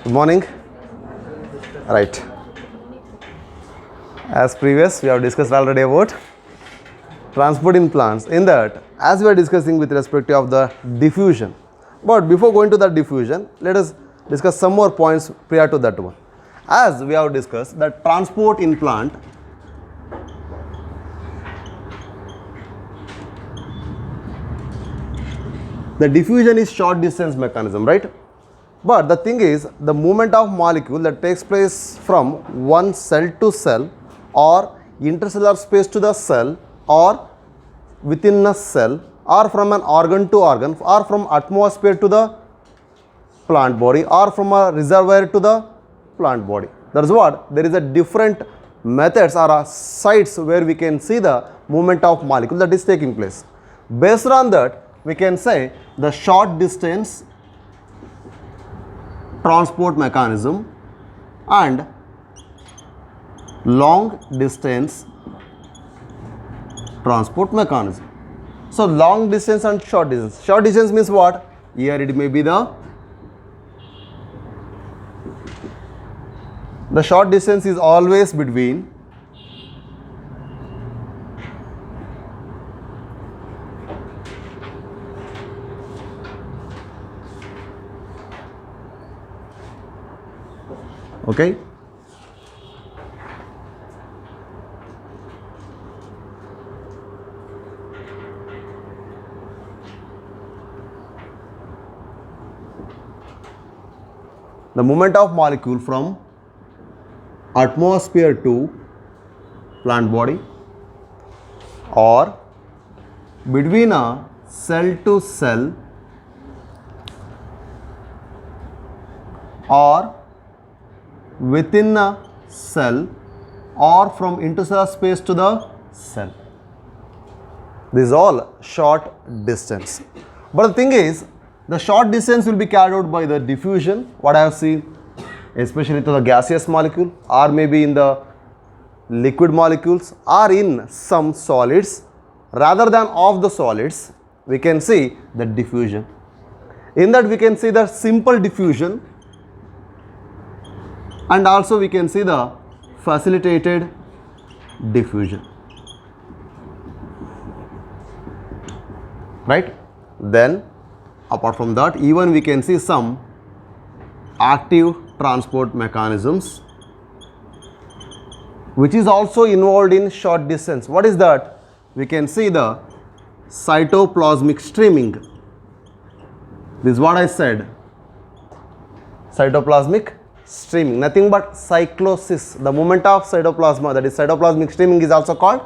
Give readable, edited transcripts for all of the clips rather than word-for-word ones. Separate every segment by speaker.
Speaker 1: Good morning. Right. As previous, we have discussed already about transport in plants. In that, as we are discussing with respect of the diffusion. But before going to that diffusion, let us discuss some more points prior to that one. As we have discussed that transport in plant, the diffusion is short distance mechanism, right? But the thing is, the movement of molecule that takes place from one cell to cell or intercellular space to the cell or within a cell or from an organ to organ or from atmosphere to the plant body or from a reservoir to the plant body. That is what, there is a different methods or sites where we can see the movement of molecule that is taking place. Based on that, we can say the short distance transport mechanism and long distance transport mechanism. So long distance and short distance. Short distance means what? Here it may be the short distance is always between okay. The movement of molecule from atmosphere to plant body or between a cell to cell or within a cell or from intercellular space to the cell. This is all short distance. But the thing is, the short distance will be carried out by the diffusion, what I have seen, especially to the gaseous molecule or maybe in the liquid molecules or in some solids. Rather than of the solids, we can see the diffusion. In that we can see the simple diffusion and also we can see the facilitated diffusion, right? Then apart from that, even we can see some active transport mechanisms which is also involved in short distance. What is that? We can see the cytoplasmic streaming. This is what I said, cytoplasmic streaming, nothing but cyclosis. The movement of cytoplasma, that is cytoplasmic streaming, is also called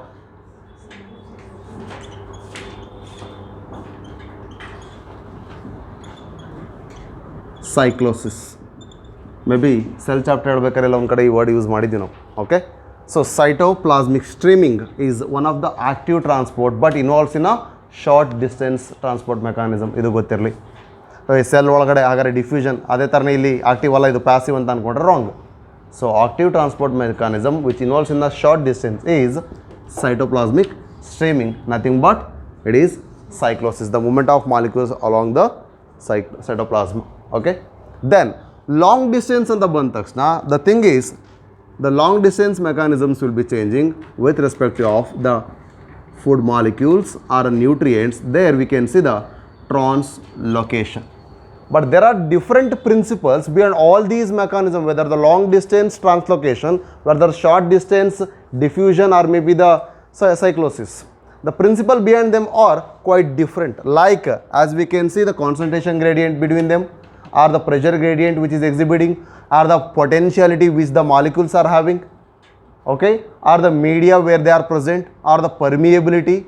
Speaker 1: cyclosis. Maybe cell chapter word use now. Okay. So cytoplasmic streaming is one of the active transport but involves in a short distance transport mechanism. Idu gottirli. Cell ಒಳಗಡೆ ಹಾಗಾದ್ರೆ diffusion ಅದೇ ತರನೇ ಇಲ್ಲಿ active ಅಲ್ಲ, ಇದು passive ಅಂತ ಅನ್ಕೊಂಡ್ರೆ wrong. So active transport mechanism which involves in the short distance is cytoplasmic streaming, nothing but it is cyclosis, the movement of molecules along the cytoplasm. Okay. Then long distance ಅಂತ ಬಂದ ತಕ್ಷಣ the thing is the long distance mechanisms will be changing with respect of the food molecules or nutrients. There we can see the translocation. But there are different principles behind all these mechanisms, whether the long distance translocation, whether short distance diffusion or maybe the cyclosis. The principle behind them are quite different. Like as we can see the concentration gradient between them, or the pressure gradient which is exhibiting, or the potentiality which the molecules are having, okay, or the media where they are present, or the permeability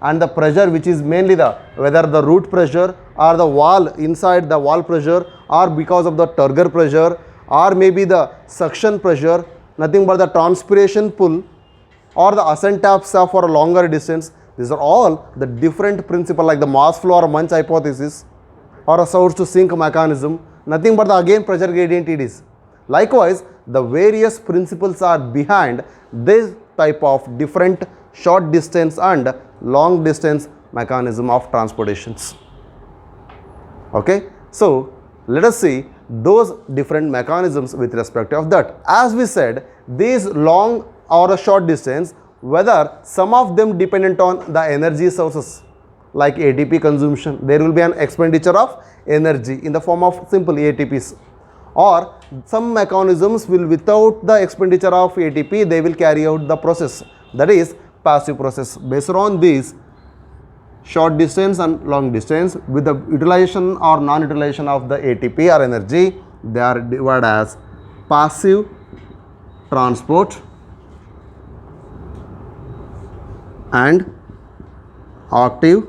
Speaker 1: and the pressure which is mainly the whether the root pressure or the wall inside the wall pressure or because of the turgor pressure or maybe the suction pressure, nothing but the transpiration pull or the ascent taps for a longer distance. These are all the different principle like the mass flow or Munch hypothesis or a source to sink mechanism, nothing but the again pressure gradient it is. Likewise, the various principles are behind this type of different short distance and long distance mechanism of transportations. Okay. So let us see those different mechanisms with respect of that. As we said, these long or a short distance, whether some of them dependent on the energy sources like ATP consumption, there will be an expenditure of energy in the form of simple ATPs, or some mechanisms will without the expenditure of ATP, they will carry out the process, that is passive process. Based on these short distance and long distance, with the utilization or non-utilization of the ATP or energy, they are divided as passive transport and active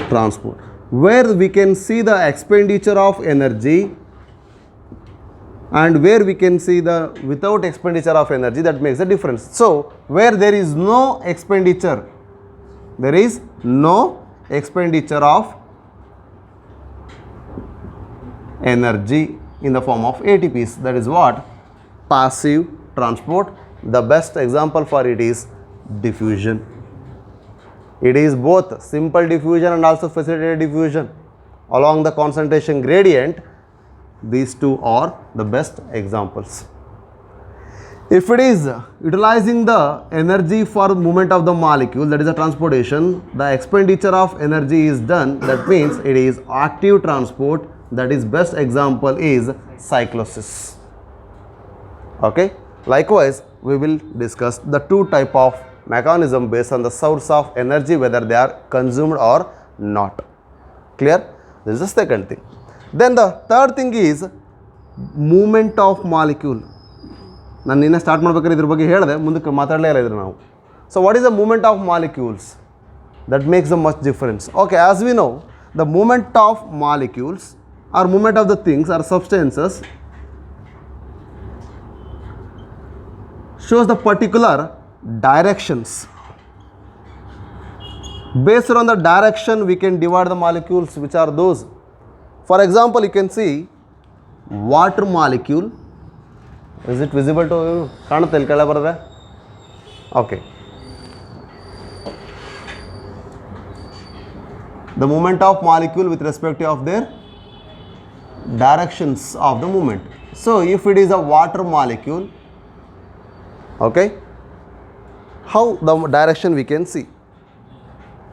Speaker 1: transport, where we can see the expenditure of energy and where we can see the without expenditure of energy. That makes a difference. So where there is no expenditure, there is no expenditure of energy in the form of ATPs, that is what? Passive transport. The best example for it is diffusion. It is both simple diffusion and also facilitated diffusion along the concentration gradient. These two are the best examples. If it is utilizing the energy for movement of the molecule, that is a transportation, the expenditure of energy is done, that means it is active transport. That is best example is cyclosis. Okay. Likewise, we will discuss the two type of mechanism based on the source of energy, whether they are consumed or not. Clear? This is the second thing. Then the third thing is movement of molecule. ನಾನು ನಿನ್ನೆ start ಮಾಡ್ಬೇಕಾದ್ರೆ ಇದ್ರ ಬಗ್ಗೆ ಹೇಳಿದೆ, ಮುಂದಕ್ಕೆ ಮಾತಾಡಲೇ ಇಲ್ಲ ಇದ್ರ ನಾವು. So what is the movement of molecules? That makes a much difference. Okay, as we know, the movement of molecules or movement of the things or substances shows the particular directions. Based on the direction, we can divide the molecules, which are those. For example, you can see water molecule. Is it visible to you? ಕಾಣುತ್ತೆ ಇಲ್ಲಿ ಕೆಳಗೆ ಬರೆದ್ರೆ? Okay. The movement of molecule with respect of their directions of the movement. So if it is a water molecule, okay, how the direction we can see?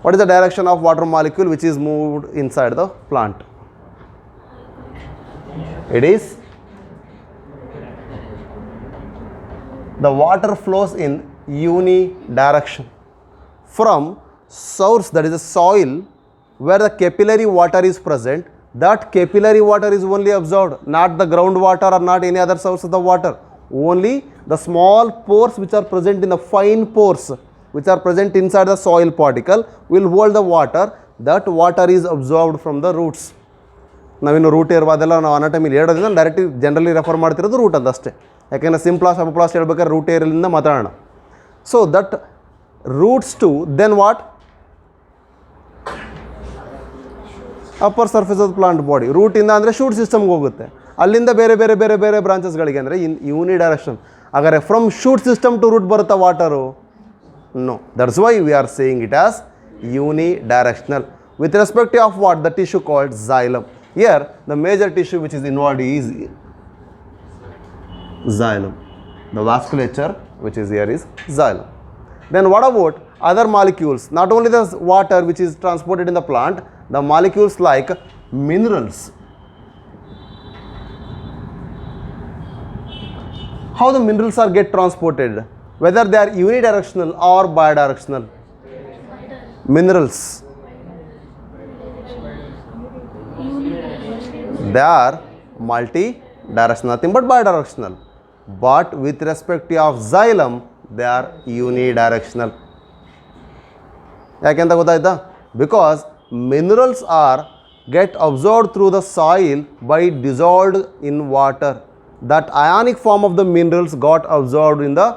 Speaker 1: What is the direction of water molecule which is moved inside the plant? It is the water flows in unidirection from source, that is the soil, where the capillary water is present. That capillary water is only absorbed, not the groundwater or not any other source of the water. Only the small pores which are present in the fine pores which are present inside the soil particle will hold the water. That water is absorbed from the roots. ನಾವಿನ್ನು root ಇರ್ಬೋದೆಲ್ಲ ನಾವು anatomically ಹೇಳೋದ್ರಿಂದ direct generally refer ಮಾಡ್ತಿರೋದು root ಅಂತ ಅಷ್ಟೇ. ಯಾಕೆಂದರೆ ಸಿಂಪ್ಲಾಸ್ ಅಪಪ್ಲಾಸ್ ಹೇಳ್ಬೇಕಾದ್ರೆ ರೂಟ್ ಏರಿಯಿಂದ ಮಾತಾಡೋಣ. So that roots to then what upper surface of plant body. ರೂಟಿಂದ ಅಂದರೆ ಶೂಟ್ ಸಿಸ್ಟಮ್ಗೆ ಹೋಗುತ್ತೆ, ಅಲ್ಲಿಂದ ಬೇರೆ ಬೇರೆ ಬೇರೆ ಬೇರೆ ಬ್ರಾಂಚಸ್ಗಳಿಗೆ ಅಂದರೆ ಯೂನಿ ಡೈರೆಕ್ಷನ್. ಹಾಗಾದರೆ from shoot system to root ಬರುತ್ತಾ water? No. That's why we are saying it as unidirectional with respect of what? The tissue called xylem. Here the major tissue which is involved is xylem. The vasculature which is here is xylem. Then what about other molecules? Not only the water which is transported in the plant, the molecules like minerals. How the minerals are get transported? Whether they are unidirectional or bidirectional? Minerals, they are multi-directional, nothing but bidirectional. But with respect to of xylem, they are unidirectional. ಯಾಕೆಂತ ಗೊತ್ತಾಯ್ತಾ? Because minerals are get absorbed through the soil by dissolved in water. That ionic form of the minerals got absorbed in the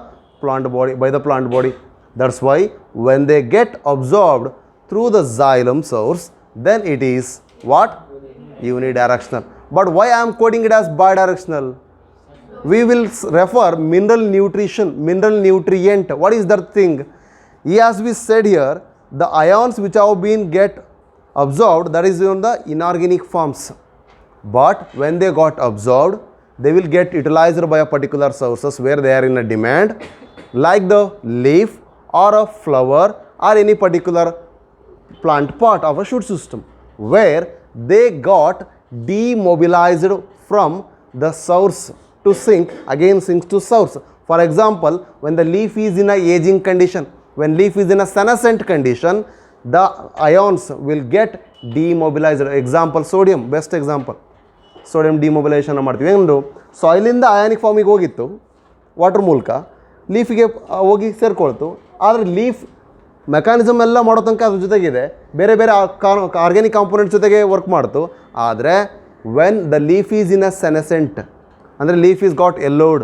Speaker 1: plant body, by the plant body. That's why when they get absorbed through the xylem source, then it is what? Unidirectional. But why I am quoting it as bidirectional? We will refer mineral nutrition, mineral nutrient. What is that thing? As we said here, the ions which have been get absorbed, that is in the inorganic forms. but when they got absorbed, they will get utilized by a particular sources where they are in a demand, like the leaf or a flower or any particular plant part of a shoot system, where they got demobilized from the source to sink, again sinks to source. For example, when the leaf is in a aging condition, when leaf is in a senescent condition, the ions will get demobilized. Example, sodium, best example. Sodium demobilisation ಮಾಡ್ತೀವಿ. ಒಂದು ಸಾಯಿಲಿಂದ ionic ಫಾರ್ಮಿಗೆ ಹೋಗಿತ್ತು water ಮೂಲಕ, ಲೀಫಿಗೆ ಹೋಗಿ ಸೇರಿಕೊಳ್ತು. ಆದರೆ leaf mechanism ಎಲ್ಲ ಮಾಡೋ ತನಕ ಅದ್ರ ಜೊತೆಗಿದೆ, ಬೇರೆ ಬೇರೆ ಆರ್ಗ್ಯಾನಿಕ್ ಕಾಂಪೋನೆಂಟ್ ಜೊತೆಗೆ ವರ್ಕ್ ಮಾಡ್ತು. ಆದರೆ when the leaf is in a senescent, ಅಂದರೆ ಲೀಫ್ ಈಸ್ ಗಾಟ್ ಎಲ್ಲೋಡ್,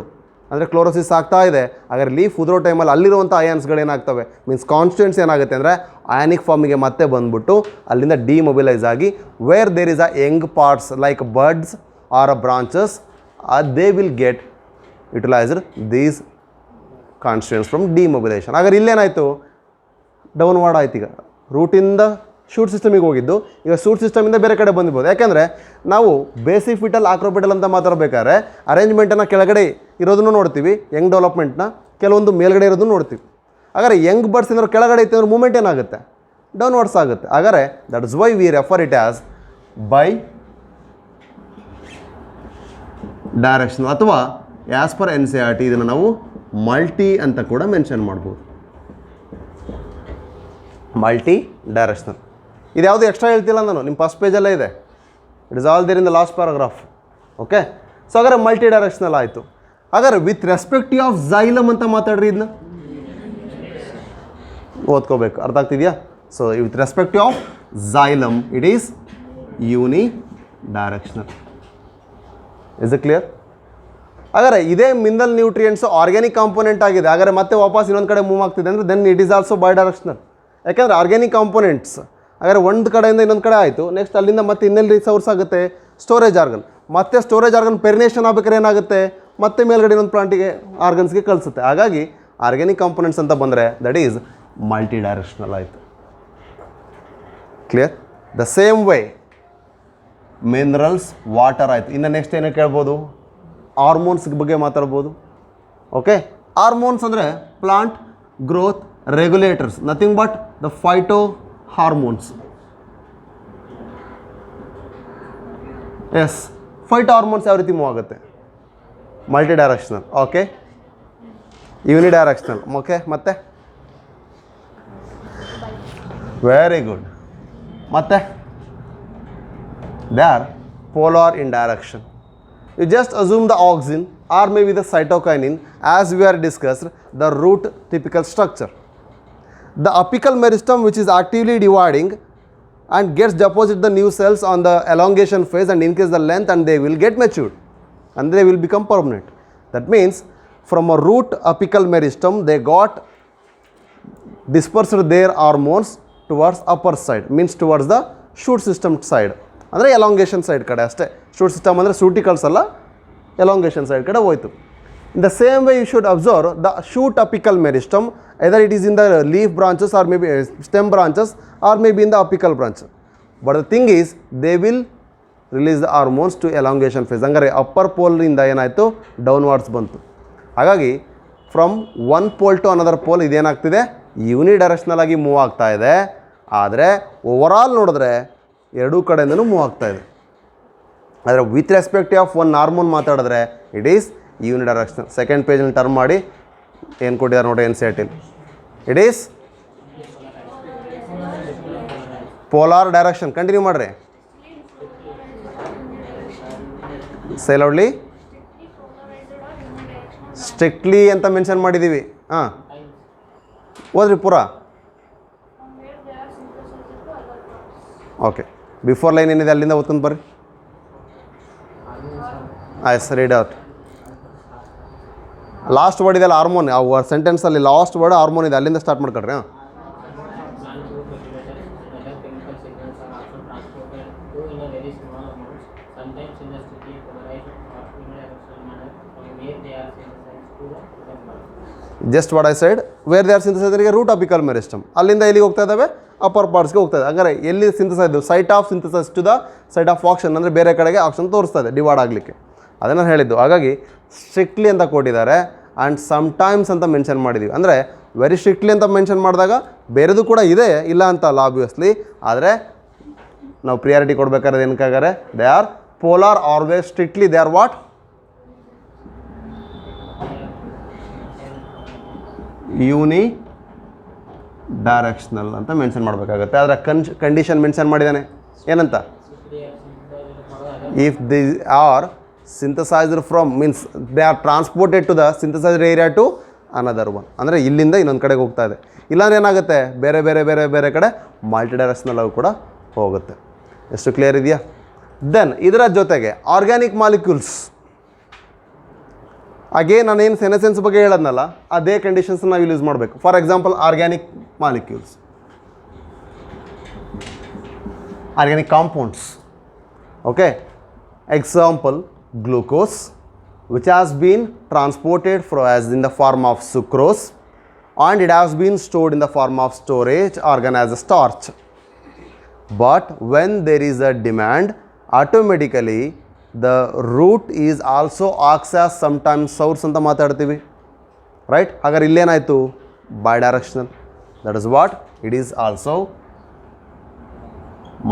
Speaker 1: ಅಂದರೆ ಕ್ಲೋರೋಸಿಸ್ ಆಗ್ತಾ ಇದೆ, ಹಾಗಾದ್ರೆ ಲೀಫ್ ಉದುರೋ ಟೈಮಲ್ಲಿ ಅಲ್ಲಿರುವಂಥ ಅಯಾನ್ಸ್ಗಳು ಏನಾಗ್ತವೆ, ಮೀನ್ಸ್ ಕಾನ್ಸ್ಟಿಟ್ಯೂಯೆಂಟ್ಸ್ ಏನಾಗುತ್ತೆ ಅಂದರೆ ಅಯಾನಿಕ್ ಫಾರ್ಮಿಗೆ ಮತ್ತೆ ಬಂದ್ಬಿಟ್ಟು ಅಲ್ಲಿಂದ ಡಿಮೊಬಿಲೈಸ್ ಆಗಿ, where there is a young parts like buds or a branches, they will get utilised these constituents from demobilisation. ಹಾಗಾದ್ರೆ ಇಲ್ಲೇನಾಯಿತು, ಡೌನ್ವರ್ಡ್ ಆಯ್ತು. ಈಗ ರೂಟಿಂದ ಶೂಟ್ ಸಿಸ್ಟಮಿಗೆ ಹೋಗಿದ್ದು ಈಗ ಶೂಟ್ ಸಿಸ್ಟಮಿಂದ ಬೇರೆ ಕಡೆ ಬಂದಿರ್ಬೋದು. ಯಾಕೆಂದರೆ ನಾವು ಬೇಸಿಫಿಟಲ್ ಆಕ್ರೋಪಿಟಲ್ ಅಂತ ಮಾತಾಡಬೇಕಾದ್ರೆ ಅರೇಂಜ್ಮೆಂಟನ್ನು ಕೆಳಗಡೆ ಇರೋದನ್ನು ನೋಡ್ತೀವಿ, ಯಂಗ್ ಡೆವಲಪ್ಮೆಂಟ್ನ ಕೆಲವೊಂದು ಮೇಲ್ಗಡೆ ಇರೋದನ್ನು ನೋಡ್ತೀವಿ. ಹಾಗಾದ್ರೆ ಯಂಗ್ ಬರ್ಡ್ಸ್ ಏನಾದ್ರು ಕೆಳಗಡೆ ಐತೆ ಅಂದ್ರೆ ಮೂಮೆಂಟ್ ಏನಾಗುತ್ತೆ, ಡೌನ್ವರ್ಡ್ಸ್ ಆಗುತ್ತೆ. ಹಾಗಾದರೆ that is why we refer it as bi direction, ಅಥವಾ ಆ್ಯಸ್ ಪರ್ NCERT ಇದನ್ನು ನಾವು ಮಲ್ಟಿ ಅಂತ ಕೂಡ ಮೆನ್ಷನ್ ಮಾಡ್ಬೋದು, ಮಲ್ಟಿ ಡೈರೆಕ್ಷನಲ್. ಇದು ಯಾವುದು ಎಕ್ಸ್ಟ್ರಾ ಹೇಳ್ತಿಲ್ಲ ನಾನು, ನಿಮ್ಮ ಫಸ್ಟ್ ಪೇಜಲ್ಲೇ ಇದೆ, it is all there in the last paragraph. Okay, so ಹಾಗಾದ್ರೆ ಮಲ್ಟಿ ಡೈರೆಕ್ಷನಲ್ ಆಯಿತು. ಹಾಗಾದ್ರೆ ವಿತ್ ರೆಸ್ಪೆಕ್ಟಿವ್ ಆಫ್ ಝೈಲಮ್ ಅಂತ ಮಾತಾಡ್ರಿ, ಇದನ್ನ ಓದ್ಕೋಬೇಕು, ಅರ್ಥ ಆಗ್ತಿದೆಯಾ? So with respective of xylem it is unidirectional. Is it clear? ಹಾಗಾದ್ರೆ ಇದೇ ಮಿನರಲ್ ನ್ಯೂಟ್ರಿಯೆಂಟ್ಸ್ ಆರ್ಗ್ಯಾನಿಕ್ ಕಾಂಪೋನೆಂಟ್ ಆಗಿದೆ, ಹಾಗಾದ್ರೆ ಮತ್ತೆ ವಾಪಸ್ ಇನ್ನೊಂದು ಕಡೆ ಮೂವ್ ಆಗ್ತಿದೆ ಅಂದರೆ then it is also bi directional. ಯಾಕೆಂದರೆ ಆರ್ಗ್ಯಾನಿಕ್ ಕಾಂಪೋನೆಂಟ್ಸ್ ಹಾಗಾದ್ರೆ ಒಂದು ಕಡೆಯಿಂದ ಇನ್ನೊಂದು ಕಡೆ ಆಯಿತು, ನೆಕ್ಸ್ಟ್ ಅಲ್ಲಿಂದ ಮತ್ತೆ ಇನ್ನೆಲ್ಲಿ ಸೋರ್ಸ್ ಆಗುತ್ತೆ, ಸ್ಟೋರೇಜ್ ಆರ್ಗನ್. ಮತ್ತೆ ಸ್ಟೋರೇಜ್ ಆರ್ಗನ್ ಪೆರಿನೇಷನ್ ಆಗ್ಬೇಕಾದ್ರೆ ಏನಾಗುತ್ತೆ, ಮತ್ತೆ ಮೇಲ್ಗಡೆ ಇನ್ನೊಂದು ಪ್ಲಾಂಟಿಗೆ ಆರ್ಗನ್ಸ್ಗೆ ಕಳಿಸುತ್ತೆ. ಹಾಗಾಗಿ ಆರ್ಗ್ಯಾನಿಕ್ ಕಾಂಪೋನೆಂಟ್ಸ್ ಅಂತ ಬಂದರೆ ದಟ್ ಈಸ್ ಮಲ್ಟಿ ಡೈರೆಕ್ಷನಲ್ ಆಯಿತು. Clear? The same way minerals, water ಆಯಿತು. ಇನ್ನು ನೆಕ್ಸ್ಟ್ ಏನೋ ಕೇಳ್ಬೋದು, ಹಾರ್ಮೋನ್ಸ್ ಬಗ್ಗೆ ಮಾತಾಡ್ಬೋದು. ಓಕೆ, ಹಾರ್ಮೋನ್ಸ್ ಅಂದರೆ plant growth regulators, nothing but the phytohormones. Yes, phytohormones ಯಾವ ರೀತಿ ಮೂವ್ ಆಗುತ್ತೆ, multidirectional. Okay, unidirectional. Okay, ಮತ್ತೆ ವೆರಿ ಗುಡ್. ಮತ್ತೆ they are polar in direction. You just assume the auxin or maybe the cytokinin as we are discussed the root typical structure. The apical meristem which is actively dividing and gets deposit the new cells on the elongation phase and increase the length, and they will get matured and they will become permanent. That means from a root apical meristem they got dispersed their hormones towards upper side, means towards the shoot system side, ಅಂದರೆ elongation side ಕಡೆ ಅಷ್ಟೇ. Shoot system ಅಂದರೆ ಸೂಟಿಕಲ್ಸ್ ಅಲ್ಲ, elongation side ಕಡೆ ಹೋಯ್ತು. In the same way you should observe the shoot apical meristem, either it is in the leaf branches or maybe stem branches or maybe in the apical branch. But the thing is they will release the hormones to elongation phase. ಹಂಗಾರೆ upper ಪೋಲಿಂದ ಏನಾಯಿತು, downwards ಬಂತು. ಹಾಗಾಗಿ from one pole to another pole ಇದೇನಾಗ್ತಿದೆ, unidirectional ಆಗಿ move ಆಗ್ತಾ ಇದೆ. ಆದರೆ ಓವರಾಲ್ ನೋಡಿದ್ರೆ ಎರಡೂ ಕಡೆಯಿಂದನೂ ಮೂವ್ ಆಗ್ತಾ ಇದೆ. ಆದರೆ with respective of one hormone ಮಾತಾಡಿದ್ರೆ it is unidirectional. Second ಪೇಜಲ್ಲಿ ಟರ್ಮ್ ಮಾಡಿ ಏನು ಕೊಟ್ಟಿದ್ದಾರೆ ನೋಡಿ NCERT. It is polar direction. Continue ಮಾಡಿರಿ, ಸೇ ಲೌಡ್ಲಿ. ಸ್ಟ್ರಿಕ್ಟ್ಲಿ ಅಂತ ಮೆನ್ಷನ್ ಮಾಡಿದ್ದೀವಿ. ಹಾಂ, ಓದ್ರಿ ಪೂರಾ. ಓಕೆ, ಬಿಫೋರ್ ಲೈನ್ ಏನಿದೆ ಅಲ್ಲಿಂದ ಓದ್ಕೊಂಡು ಬರ್ರಿ. ಆಯ್ತು, ರೀಡ್ ಔಟ್. ಲಾಸ್ಟ್ ವರ್ಡ್ ಇದೆಲ್ಲ ಹಾರ್ಮೋನ್, ಆ ಸೆಂಟೆನ್ಸಲ್ಲಿ ಲಾಸ್ಟ್ ವರ್ಡ್ ಹಾರ್ಮೋನ್ ಇದೆ, ಅಲ್ಲಿಂದ ಸ್ಟಾರ್ಟ್ ಮಾಡ್ಕೊಳ್ರಿ. ಹಾಂ, just what I said, where they are synthesised root apical meristem, ಅಲ್ಲಿಂದ ಎಲ್ಲಿಗೆ ಹೋಗ್ತಾ ಇದ್ದಾವೆ, ಅಪ್ಪರ್ ಪಾರ್ಟ್ಸ್ಗೆ ಹೋಗ್ತದೆ. ಹಾಗಾದರೆ ಎಲ್ಲಿ synthesise site of synthesise to the site of action, ಅಂದರೆ ಬೇರೆ ಕಡೆಗೆ ಆಕ್ಷನ್ ತೋರಿಸ್ತದೆ ಡಿವೈಡ್ ಆಗಲಿಕ್ಕೆ, ಅದನ್ನು ಹೇಳಿದ್ದು. ಹಾಗಾಗಿ ಸ್ಟ್ರಿಕ್ಟ್ಲಿ ಅಂತ ಕೊಟ್ಟಿದ್ದಾರೆ ಆ್ಯಂಡ್ ಸಮ್ಟೈಮ್ಸ್ ಅಂತ ಮೆನ್ಷನ್ ಮಾಡಿದ್ದೀವಿ. ಅಂದರೆ ವೆರಿ ಸ್ಟ್ರಿಕ್ಟ್ಲಿ ಅಂತ ಮೆನ್ಷನ್ ಮಾಡಿದಾಗ ಬೇರೆದು ಕೂಡ ಇದೆ, ಇಲ್ಲ ಅಂತ ಅಲ್ಲ ಆಬ್ವಿಯಸ್ಲಿ, ಆದರೆ ನಾವು ಪ್ರಿಯಾರಿಟಿ ಕೊಡಬೇಕಾದ್ರೆ ಏನಕ್ಕಾಗಾರೆ they are polar always strictly they are what unidirectional ಅಂತ ಮೆನ್ಷನ್ ಮಾಡಬೇಕಾಗುತ್ತೆ. ಆದರೆ ಕಂಡೀಷನ್ ಮೆನ್ಷನ್ ಮಾಡಿದ್ದಾನೆ ಏನಂತ, if they are synthesized from means they are transported to the synthesized area to another one, ಅಂದರೆ ಇಲ್ಲಿಂದ ಇನ್ನೊಂದು ಕಡೆಗೆ ಹೋಗ್ತಾ ಇದೆ. ಇಲ್ಲಾಂದ್ರೆ ಏನಾಗುತ್ತೆ, ಬೇರೆ ಬೇರೆ ಬೇರೆ ಬೇರೆ ಕಡೆ ಮಲ್ಟಿ ಡೈರೆಕ್ಷನಲ್ ಅವು ಕೂಡ ಹೋಗುತ್ತೆ. ಎಷ್ಟು ಕ್ಲಿಯರ್ ಇದೆಯಾ? ದೆನ್ ಇದರ ಜೊತೆಗೆ ಆರ್ಗ್ಯಾನಿಕ್ ಮಾಲಿಕ್ಯೂಲ್ಸ್, ಹಾಗೇ ನಾನೇನು ಸೆನೆಸೆನ್ಸ್ ಬಗ್ಗೆ ಹೇಳೋದ್ನಲ್ಲ ಅದೇ ಕಂಡೀಷನ್ಸ್ ನಾವು ಯೂಸ್ ಮಾಡಬೇಕು. For example organic molecules, organic compounds. Okay, example glucose, which has been transported as in the form of sucrose and it has been stored in the form of storage organ as a starch. But when there is a demand, automatically the route is also acts as sometimes source anta maatadtivi, right? Agar ille enaytu bidirectional, that is what it is also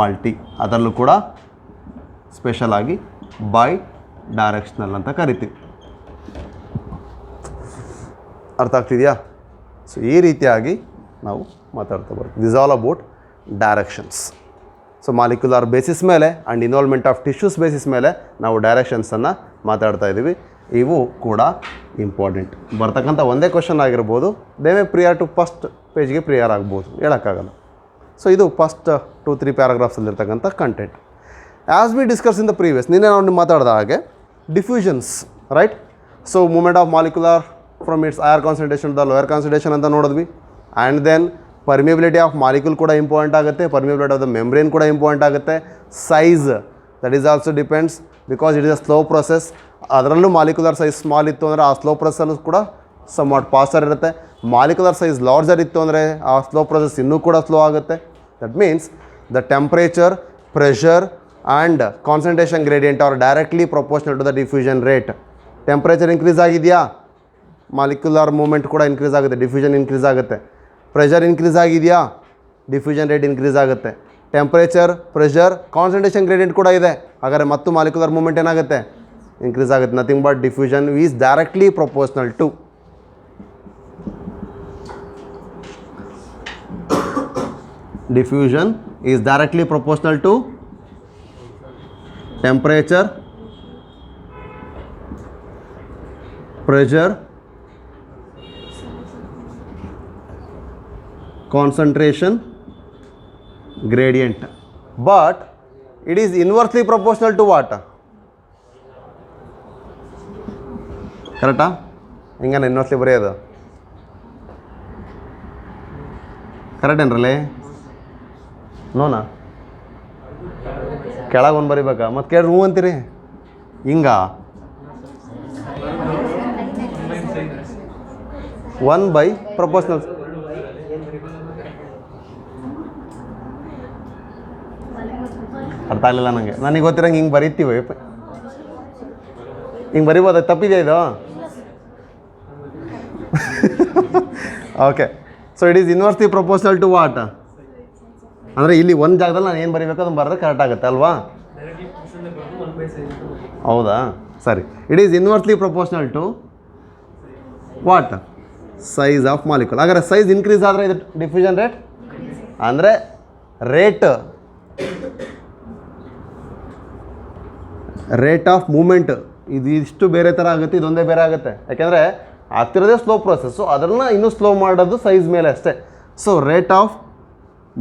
Speaker 1: multi, adarallu kuda special ಆಗಿ by directional ಅಂತ ಕರಿತೀವಿ. ಅರ್ಥ ಆಗ್ತಿದೆಯಾ? So ಈ ರೀತಿಯಾಗಿ ನಾವು ಮಾತಾಡ್ತಾ ಬರ್ತೀವಿ. This all about directions. So molecular basis ಮೇಲೆ and involvement of tissues basis ಮೇಲೆ ನಾವು ಡೈರೆಕ್ಷನ್ಸನ್ನು ಮಾತಾಡ್ತಾ ಇದ್ದೀವಿ. ಇವು ಕೂಡ ಇಂಪಾರ್ಟೆಂಟ್. ಬರ್ತಕ್ಕಂಥ ಒಂದೇ ಕ್ವಶನ್ ಆಗಿರ್ಬೋದು, ದೇವೇ ಪ್ರಿಯರ್ ಟು ಫಸ್ಟ್ ಪೇಜ್ಗೆ ಪ್ರಿಯರ್ ಆಗ್ಬೋದು, ಹೇಳೋಕ್ಕಾಗಲ್ಲ. ಸೊ ಇದು ಫಸ್ಟ್ 2-3 ಪ್ಯಾರಾಗ್ರಾಫ್ಸಲ್ಲಿರ್ತಕ್ಕಂಥ content. As we discuss in the previous, ನಿನ್ನೆ ನಾವು ಮಾತಾಡಿದ ಹಾಗೆ diffusions, right? So movement of molecular from its higher concentration the lower concentration ಅಂತ ನೋಡಿದ್ವಿ. And then permeability of molecule ಕೂಡ ಇಂಪಾರ್ಟೆಂಟ್ ಆಗುತ್ತೆ, ಪರ್ಮಿಬಿಲಿಟಿ ಆಫ್ ದ ಮೆಮ್ಬ್ರೇನ್ ಕೂಡ ಇಂಪಾರ್ಟೆಂಟ್ ಆಗುತ್ತೆ. Size that is also depends because it is a slow process. ಅದರಲ್ಲೂ molecular size small ಇತ್ತು ಅಂದರೆ ಆ ಸ್ಲೋ ಪ್ರೊಸೆಸ್ಸಲ್ಲೂ ಕೂಡ ಸಮ್ ವಾಟ್ ಫಾಸ್ಟರ್ ಇರುತ್ತೆ. ಮಾಲಿಕ್ಯುಲರ್ ಸೈಜ್ ಲಾರ್ಜರ್ ಇತ್ತು ಅಂದರೆ ಆ ಸ್ಲೋ ಪ್ರೊಸೆಸ್ ಇನ್ನೂ ಕೂಡ ಸ್ಲೋ ಆಗುತ್ತೆ. That means the temperature, pressure and concentration gradient are directly proportional to the diffusion rate. Temperature increase ಆಗಿದೆಯಾ, ಮಾಲಿಕ್ಯುಲರ್ ಮೂಮೆಂಟ್ ಕೂಡ ಇನ್ಕ್ರೀಸ್ ಆಗುತ್ತೆ, ಡಿಫ್ಯೂಷನ್ ಇನ್ಕ್ರೀಸ್ ಆಗುತ್ತೆ. ಪ್ರೆಷರ್ ಇನ್ಕ್ರೀಸ್ ಆಗಿದೆಯಾ, ಡಿಫ್ಯೂಷನ್ ರೇಟ್ ಇನ್ಕ್ರೀಸ್ ಆಗುತ್ತೆ. ಟೆಂಪ್ರೇಚರ್, ಪ್ರೆಷರ್, ಕಾನ್ಸಂಟ್ರೇಷನ್ ಗ್ರೇಡಿಯಂಟ್ ಕೂಡ ಇದೆ, ಹಾಗಾದರೆ ಮತ್ತು ಮಾಲಿಕ್ಯುಲರ್ ಮೂಮೆಂಟ್ ಏನಾಗುತ್ತೆ, ಇನ್ಕ್ರೀಸ್ ಆಗುತ್ತೆ. Nothing but diffusion is directly proportional to diffusion is directly proportional to temperature, pressure, concentration gradient, but it is inversely proportional to what? Correct? Ingane inversely ಬರೆಯೋದು correct ಏನ್ರಲ್ಲೇ? ನೋನಾ ಕೆಳಗೆ ಒಂದು ಬರಿಬೇಕಾ? ಮತ್ತು ಕೇಳಿ ಹ್ಞೂ ಅಂತೀರಿ ಹಿಂಗ 1/proportional. ಅರ್ಥ ಆಗಲಿಲ್ಲ ನನಗೆ. ನನಗೆ ಗೊತ್ತಿರಂಗೆ ಹಿಂಗೆ ಬರೀತೀವಿ, ಹಿಂಗೆ ಬರಿಬೋದು. ತಪ್ಪಿದೆಯಾ ಇದು? Okay, so it is inversely proportional to what? ಅಂದರೆ ಇಲ್ಲಿ ಒಂದು ಜಾಗದಲ್ಲಿ ನಾನು ಏನು ಬರೀಬೇಕು ಅದನ್ನು ಬರೆದ್ರೆ ಕರೆಕ್ಟ್ ಆಗುತ್ತೆ ಅಲ್ವಾ? ಹೌದಾ, ಸರಿ. It is inversely proportional to what? Size of molecule. ಹಾಗಾದ್ರೆ ಸೈಜ್ ಇನ್ಕ್ರೀಸ್ ಆದರೆ ಇದು ಡಿಫ್ಯೂಷನ್ ರೇಟ್ ಅಂದರೆ ರೇಟ್ ಆಫ್ ಮೂಮೆಂಟ್ ಇದು ಇಷ್ಟು ಬೇರೆ ಥರ ಆಗುತ್ತೆ, ಇದೊಂದೇ ಬೇರೆ ಆಗುತ್ತೆ. ಯಾಕೆಂದರೆ ಆಗ್ತಿರೋದೇ ಸ್ಲೋ ಪ್ರೊಸೆಸ್ಸು, ಅದನ್ನು ಇನ್ನೂ ಸ್ಲೋ ಮಾಡೋದು ಸೈಜ್ ಮೇಲೆ ಅಷ್ಟೇ. So rate of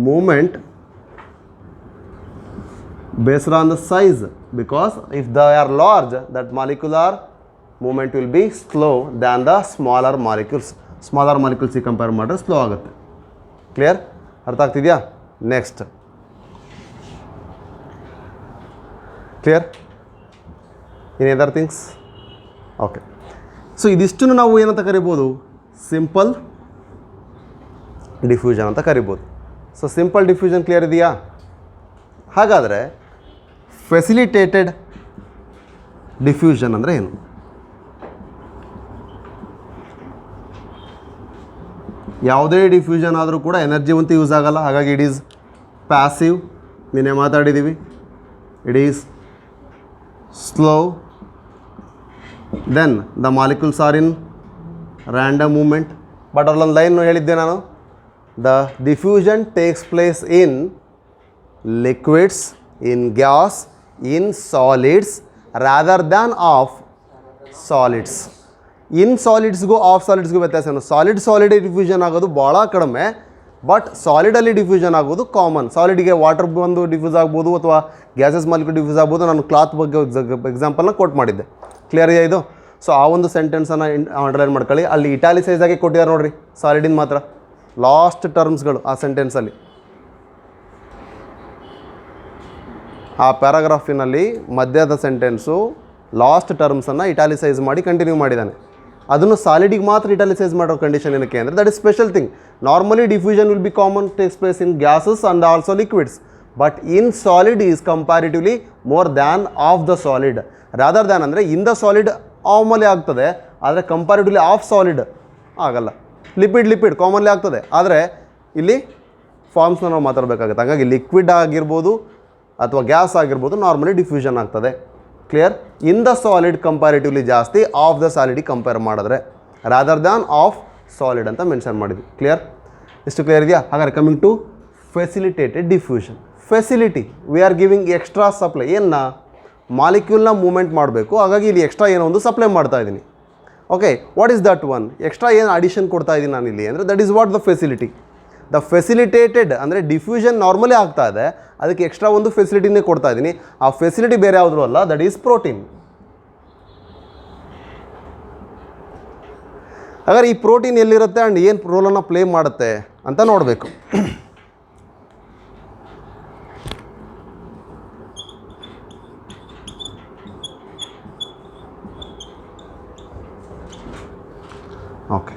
Speaker 1: moment based on the size, because if they are large, that molecular movement will be slow than the smaller molecules. Smaller molecules compare ಮಾಡಿದ್ರೆ ಸ್ಲೋ ಆಗುತ್ತೆ. Clear? ಅರ್ಥ ಆಗ್ತಿದೆಯಾ? Next clear? In other things? Okay, so ಇದಿಷ್ಟನ್ನು ನಾವು ಏನಂತ ಕರಿಬೋದು? Simple diffusion ಅಂತ ಕರಿಬೋದು. ಸೊ ಸಿಂಪಲ್ ಡಿಫ್ಯೂಷನ್ ಕ್ಲಿಯರ್ ಇದೆಯಾ? ಹಾಗಾದರೆ ಫೆಸಿಲಿಟೇಟೆಡ್ ಡಿಫ್ಯೂಷನ್ ಅಂದರೆ ಏನು? ಯಾವುದೇ ಡಿಫ್ಯೂಷನ್ ಆದರೂ ಕೂಡ ಎನರ್ಜಿ ಅಂತೂ ಯೂಸ್ ಆಗಲ್ಲ, ಹಾಗಾಗಿ ಇಟ್ ಈಸ್ ಪ್ಯಾಸಿವ್. ನಿನ್ನೆ ಮಾತಾಡಿದ್ದೀವಿ. It is slow. Then the molecules are in random movement. But ಅಲ್ಲೊಂದು ಲೈನ್ ಹೇಳಿದ್ದೆ ನಾನು, the diffusion takes place in liquids, in gas, in solids rather than of solids. In ಸಾಲಿಡ್ಸ್ಗೂ of ಸಾಲಿಡ್ಸ್ಗೂ ವ್ಯತ್ಯಾಸ ಏನು? Solid diffusion ಆಗೋದು ಭಾಳ ಕಡಿಮೆ, ಬಟ್ ಸಾಲಿಡಲ್ಲಿ ಡಿಫ್ಯೂಷನ್ ಆಗೋದು ಕಾಮನ್. ಸಾಲಿಡ್ಗೆ ವಾಟರ್ ಬಂದು ಡಿಫ್ಯೂಸ್ ಆಗ್ಬೋದು ಅಥವಾ ಗ್ಯಾಸಸ್ ಮಾಲಿಕ್ಯೂಲ್ ಡಿಫ್ಯೂಸ್ ಆಗ್ಬೋದು. ನಾನು ಕ್ಲಾತ್ ಬಗ್ಗೆ ಎಕ್ಸಾಂಪಲ್ನ ಕೋಟ್ ಮಾಡಿದ್ದೆ. ಕ್ಲಿಯರ್ ಇದೆಯಾ ಇದು? ಸೊ ಆ ಒಂದು ಸೆಂಟೆನ್ಸನ್ನು ಅಂಡರ್ಲೈನ್ ಮಾಡ್ಕೊಳ್ಳಿ. ಅಲ್ಲಿ ಇಟಾಲಿಸೈಸ್ ಆಗಿ ಕೊಟ್ಟಿದ್ದಾರೆ ನೋಡಿರಿ, ಸಾಲಿಡಿನ ಮಾತ್ರ ಲಾಸ್ಟ್ ಟರ್ಮ್ಸ್ಗಳು ಆ ಸೆಂಟೆನ್ಸಲ್ಲಿ. ಆ ಪ್ಯಾರಾಗ್ರಾಫಿನಲ್ಲಿ ಮಧ್ಯದ ಸೆಂಟೆನ್ಸು ಲಾಸ್ಟ್ ಟರ್ಮ್ಸನ್ನು ಇಟಾಲಿಸೈಸ್ ಮಾಡಿ ಕಂಟಿನ್ಯೂ ಮಾಡಿದ್ದಾನೆ. ಅದನ್ನು ಸಾಲಿಡಿಗೆ ಮಾತ್ರ ಇಟಾಲಿಸೈಸ್ ಮಾಡೋ ಕಂಡೀಷನ್ ಏನಕ್ಕೆ ಅಂದರೆ that is special thing. Normally diffusion will be common takes place in gases and also liquids, but in solid is comparatively more than of the solid. Rather than ಅಂದರೆ ಇನ್ the solid ಆಮಲ್ಲಿ ಆಗ್ತದೆ, ಆದರೆ comparatively of solid ಆಗಲ್ಲ. Lipid commonly ಆಗ್ತದೆ, ಆದರೆ ಇಲ್ಲಿ ಫಾರ್ಮ್ಸ್ನ ನಾವು ಮಾತಾಡಬೇಕಾಗುತ್ತೆ. ಹಾಗಾಗಿ liquid ಆಗಿರ್ಬೋದು ಅಥವಾ ಗ್ಯಾಸ್ ಆಗಿರ್ಬೋದು ನಾರ್ಮಲಿ ಡಿಫ್ಯೂಷನ್ ಆಗ್ತದೆ. Clear? In the solid comparatively ಜಾಸ್ತಿ, ಆಫ್ ದ ಸಾಲಿಡಿಗೆ ಕಂಪೇರ್ ಮಾಡಿದ್ರೆ ರಾದರ್ ದ್ಯಾನ್ ಆಫ್ ಸಾಲಿಡ್ ಅಂತ ಮೆನ್ಷನ್ ಮಾಡಿದ್ವಿ. ಕ್ಲಿಯರ್? ಇಷ್ಟು ಕ್ಲಿಯರ್ ಇದೆಯಾ? ಹಾಗಾದ್ರೆ coming to facilitated diffusion. Facility, we are giving extra supply. ಏನ? ಮಾಲಿಕ್ಯೂಲ್ನ ಮೂವ್ಮೆಂಟ್ ಮಾಡಬೇಕು, ಹಾಗಾಗಿ ಇಲ್ಲಿ ಎಕ್ಸ್ಟ್ರಾ ಏನೋ ಒಂದು ಸಪ್ಲೈ ಮಾಡ್ತಾ ಇದ್ದೀನಿ. Okay, what is that one? Extra ಏನು ಅಡಿಷನ್ ಕೊಡ್ತಾ ಇದ್ದೀನಿ ನಾನು ಇಲ್ಲಿ ಅಂದರೆ that is what the facility. The facilitated ಅಂದರೆ ಡಿಫ್ಯೂಷನ್ ನಾರ್ಮಲಿ ಆಗ್ತಾ ಇದೆ, ಅದಕ್ಕೆ ಎಕ್ಸ್ಟ್ರಾ ಒಂದು ಫೆಸಿಲಿಟಿನೇ ಕೊಡ್ತಾ ಇದ್ದೀನಿ. ಆ ಫೆಸಿಲಿಟಿ ಬೇರೆ ಯಾವುದೂ ಅಲ್ಲ, ದಟ್ ಈಸ್ ಪ್ರೋಟೀನ್. ಹಾಗಾದ್ರೆ ಈ ಪ್ರೋಟೀನ್ ಎಲ್ಲಿರುತ್ತೆ ಆ್ಯಂಡ್ ಏನು ರೋಲನ್ನು ಪ್ಲೇ ಮಾಡುತ್ತೆ ಅಂತ ನೋಡಬೇಕು. Okay,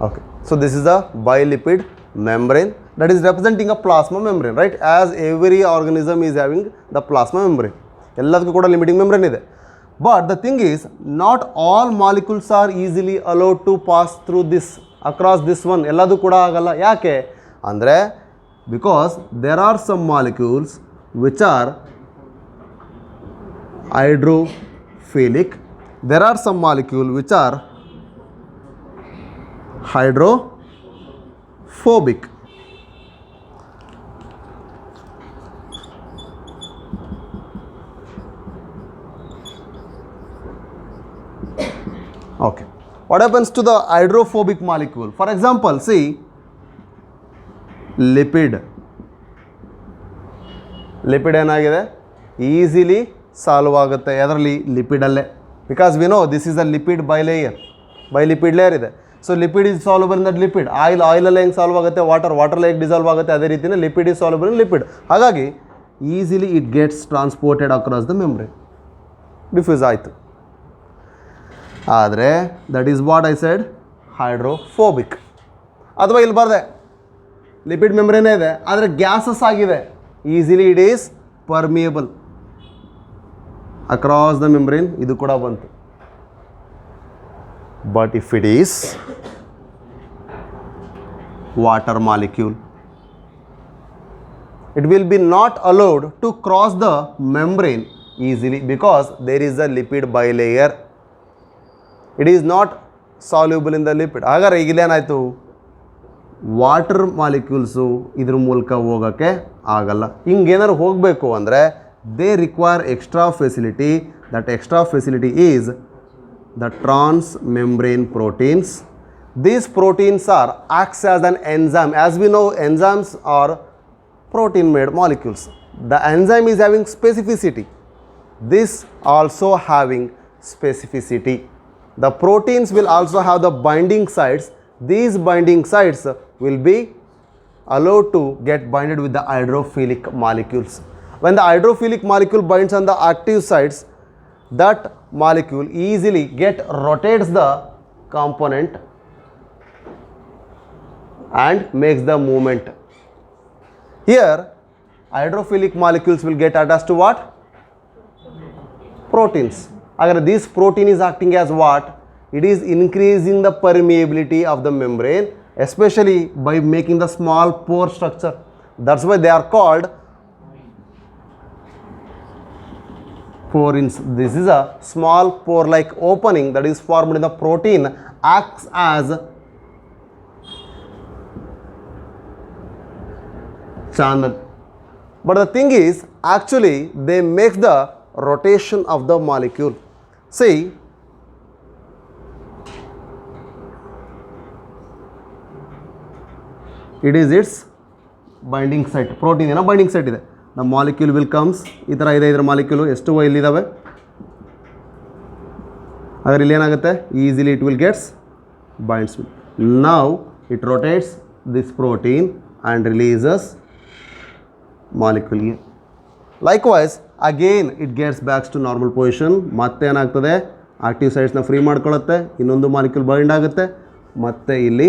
Speaker 1: okay, so this is a bilipid membrane that is representing a plasma membrane, right? As every organism is having the plasma membrane, ಎಲ್ಲದಕ್ಕೂ ಕೂಡ ಲಿಮಿಟಿಂಗ್ ಮೆಂಬ್ರೇನ್ ಇದೆ. But the thing is not all molecules are easily allowed to pass through this across this one. ಎಲ್ಲದೂ ಕೂಡ ಆಗಲ್ಲ. ಯಾಕೆ ಅಂದರೆ because there are some molecules which are hydrophilic, there are some molecule which are hydrophobic. Okay, what happens to the hydrophobic molecule? For example, see lipid ಏನಾಗಿದೆ? Easily solve ಆಗುತ್ತೆ ಎದರಲ್ಲಿ? ಲಿಪಿಡಲ್ಲೇ. Because we know this is a lipid bilipid layer ಇದೆ. So lipid is soluble in that lipid. ಆಯಿಲಲ್ಲೇ ಹೆಂಗೆ solve ಆಗುತ್ತೆ? ವಾಟರ್ಲೇ ಹೇಗೆ ಡಿಸಾಲ್ವ್ ಆಗುತ್ತೆ? ಅದೇ ರೀತಿಯೇ lipid is soluble in lipid. ಹಾಗಾಗಿ easily it gets transported across the membrane, diffuse ಆಯಿತು. ಆದರೆ that is what I said, hydrophobic. ಅಥವಾ ಇಲ್ಲಿ ಬರದೆ ಲಿಪಿಡ್ ಮೆಮ್ಬ್ರೇನೇ ಇದೆ, ಆದರೆ ಗ್ಯಾಸಸ್ ಆಗಿದೆ, easily it is permeable across the membrane. ಇದು ಕೂಡ ಬಂತು. But if it is water molecule, it will be not allowed to cross the membrane easily because there is a lipid bilayer. It is not soluble in the lipid. ಹಾಗಾದ್ರೆ ಈಗಲೇನಾಯಿತು? Water molecules ಇದ್ರ ಮೂಲಕ ಹೋಗೋಕ್ಕೆ ಆಗಲ್ಲ. ಹಿಂಗೇನಾದ್ರು ಹೋಗಬೇಕು ಅಂದರೆ they require extra facility. That extra facility is the transmembrane proteins. These proteins acts as an enzyme. As we know, enzymes are protein made molecules. The enzyme is having specificity. this also having specificity. The proteins will also have the binding sites. These binding sites will be allowed to get binded with the hydrophilic molecules. When the hydrophilic molecule binds on the active sites, that molecule easily rotates the component and makes the movement. Here hydrophilic molecules will get attached to what? Proteins. Agar this protein is acting as what? It is increasing the permeability of the membrane, especially by making the small pore structure. That's why they are called porins. This is a small pore like opening that is formed in the protein, acts as channel. But the thing is, actually they make the rotation of the molecule. See, it is its binding site. Protein ಏನೋ binding site ಇದೆ. The molecule will comes, ಈ ಥರ ಇದೆ ಇದರ molecule, ಎಷ್ಟು ಇಲ್ಲಿದ್ದಾವೆ. ಆದರೆ ಇಲ್ಲಿ ಏನಾಗುತ್ತೆ, easily it will gets binds. Now it rotates this protein and releases molecule. Likewise, again it gets back to normal position. ಮತ್ತೆ ಏನಾಗ್ತದೆ, ಆಕ್ಟಿವ್ ಸೈಟ್ಸ್ನ ಫ್ರೀ ಮಾಡ್ಕೊಳ್ಳುತ್ತೆ, ಇನ್ನೊಂದು ಮಾಲಿಕ್ಯೂಲ್ ಬೈಂಡ್ ಆಗುತ್ತೆ, ಮತ್ತೆ ಇಲ್ಲಿ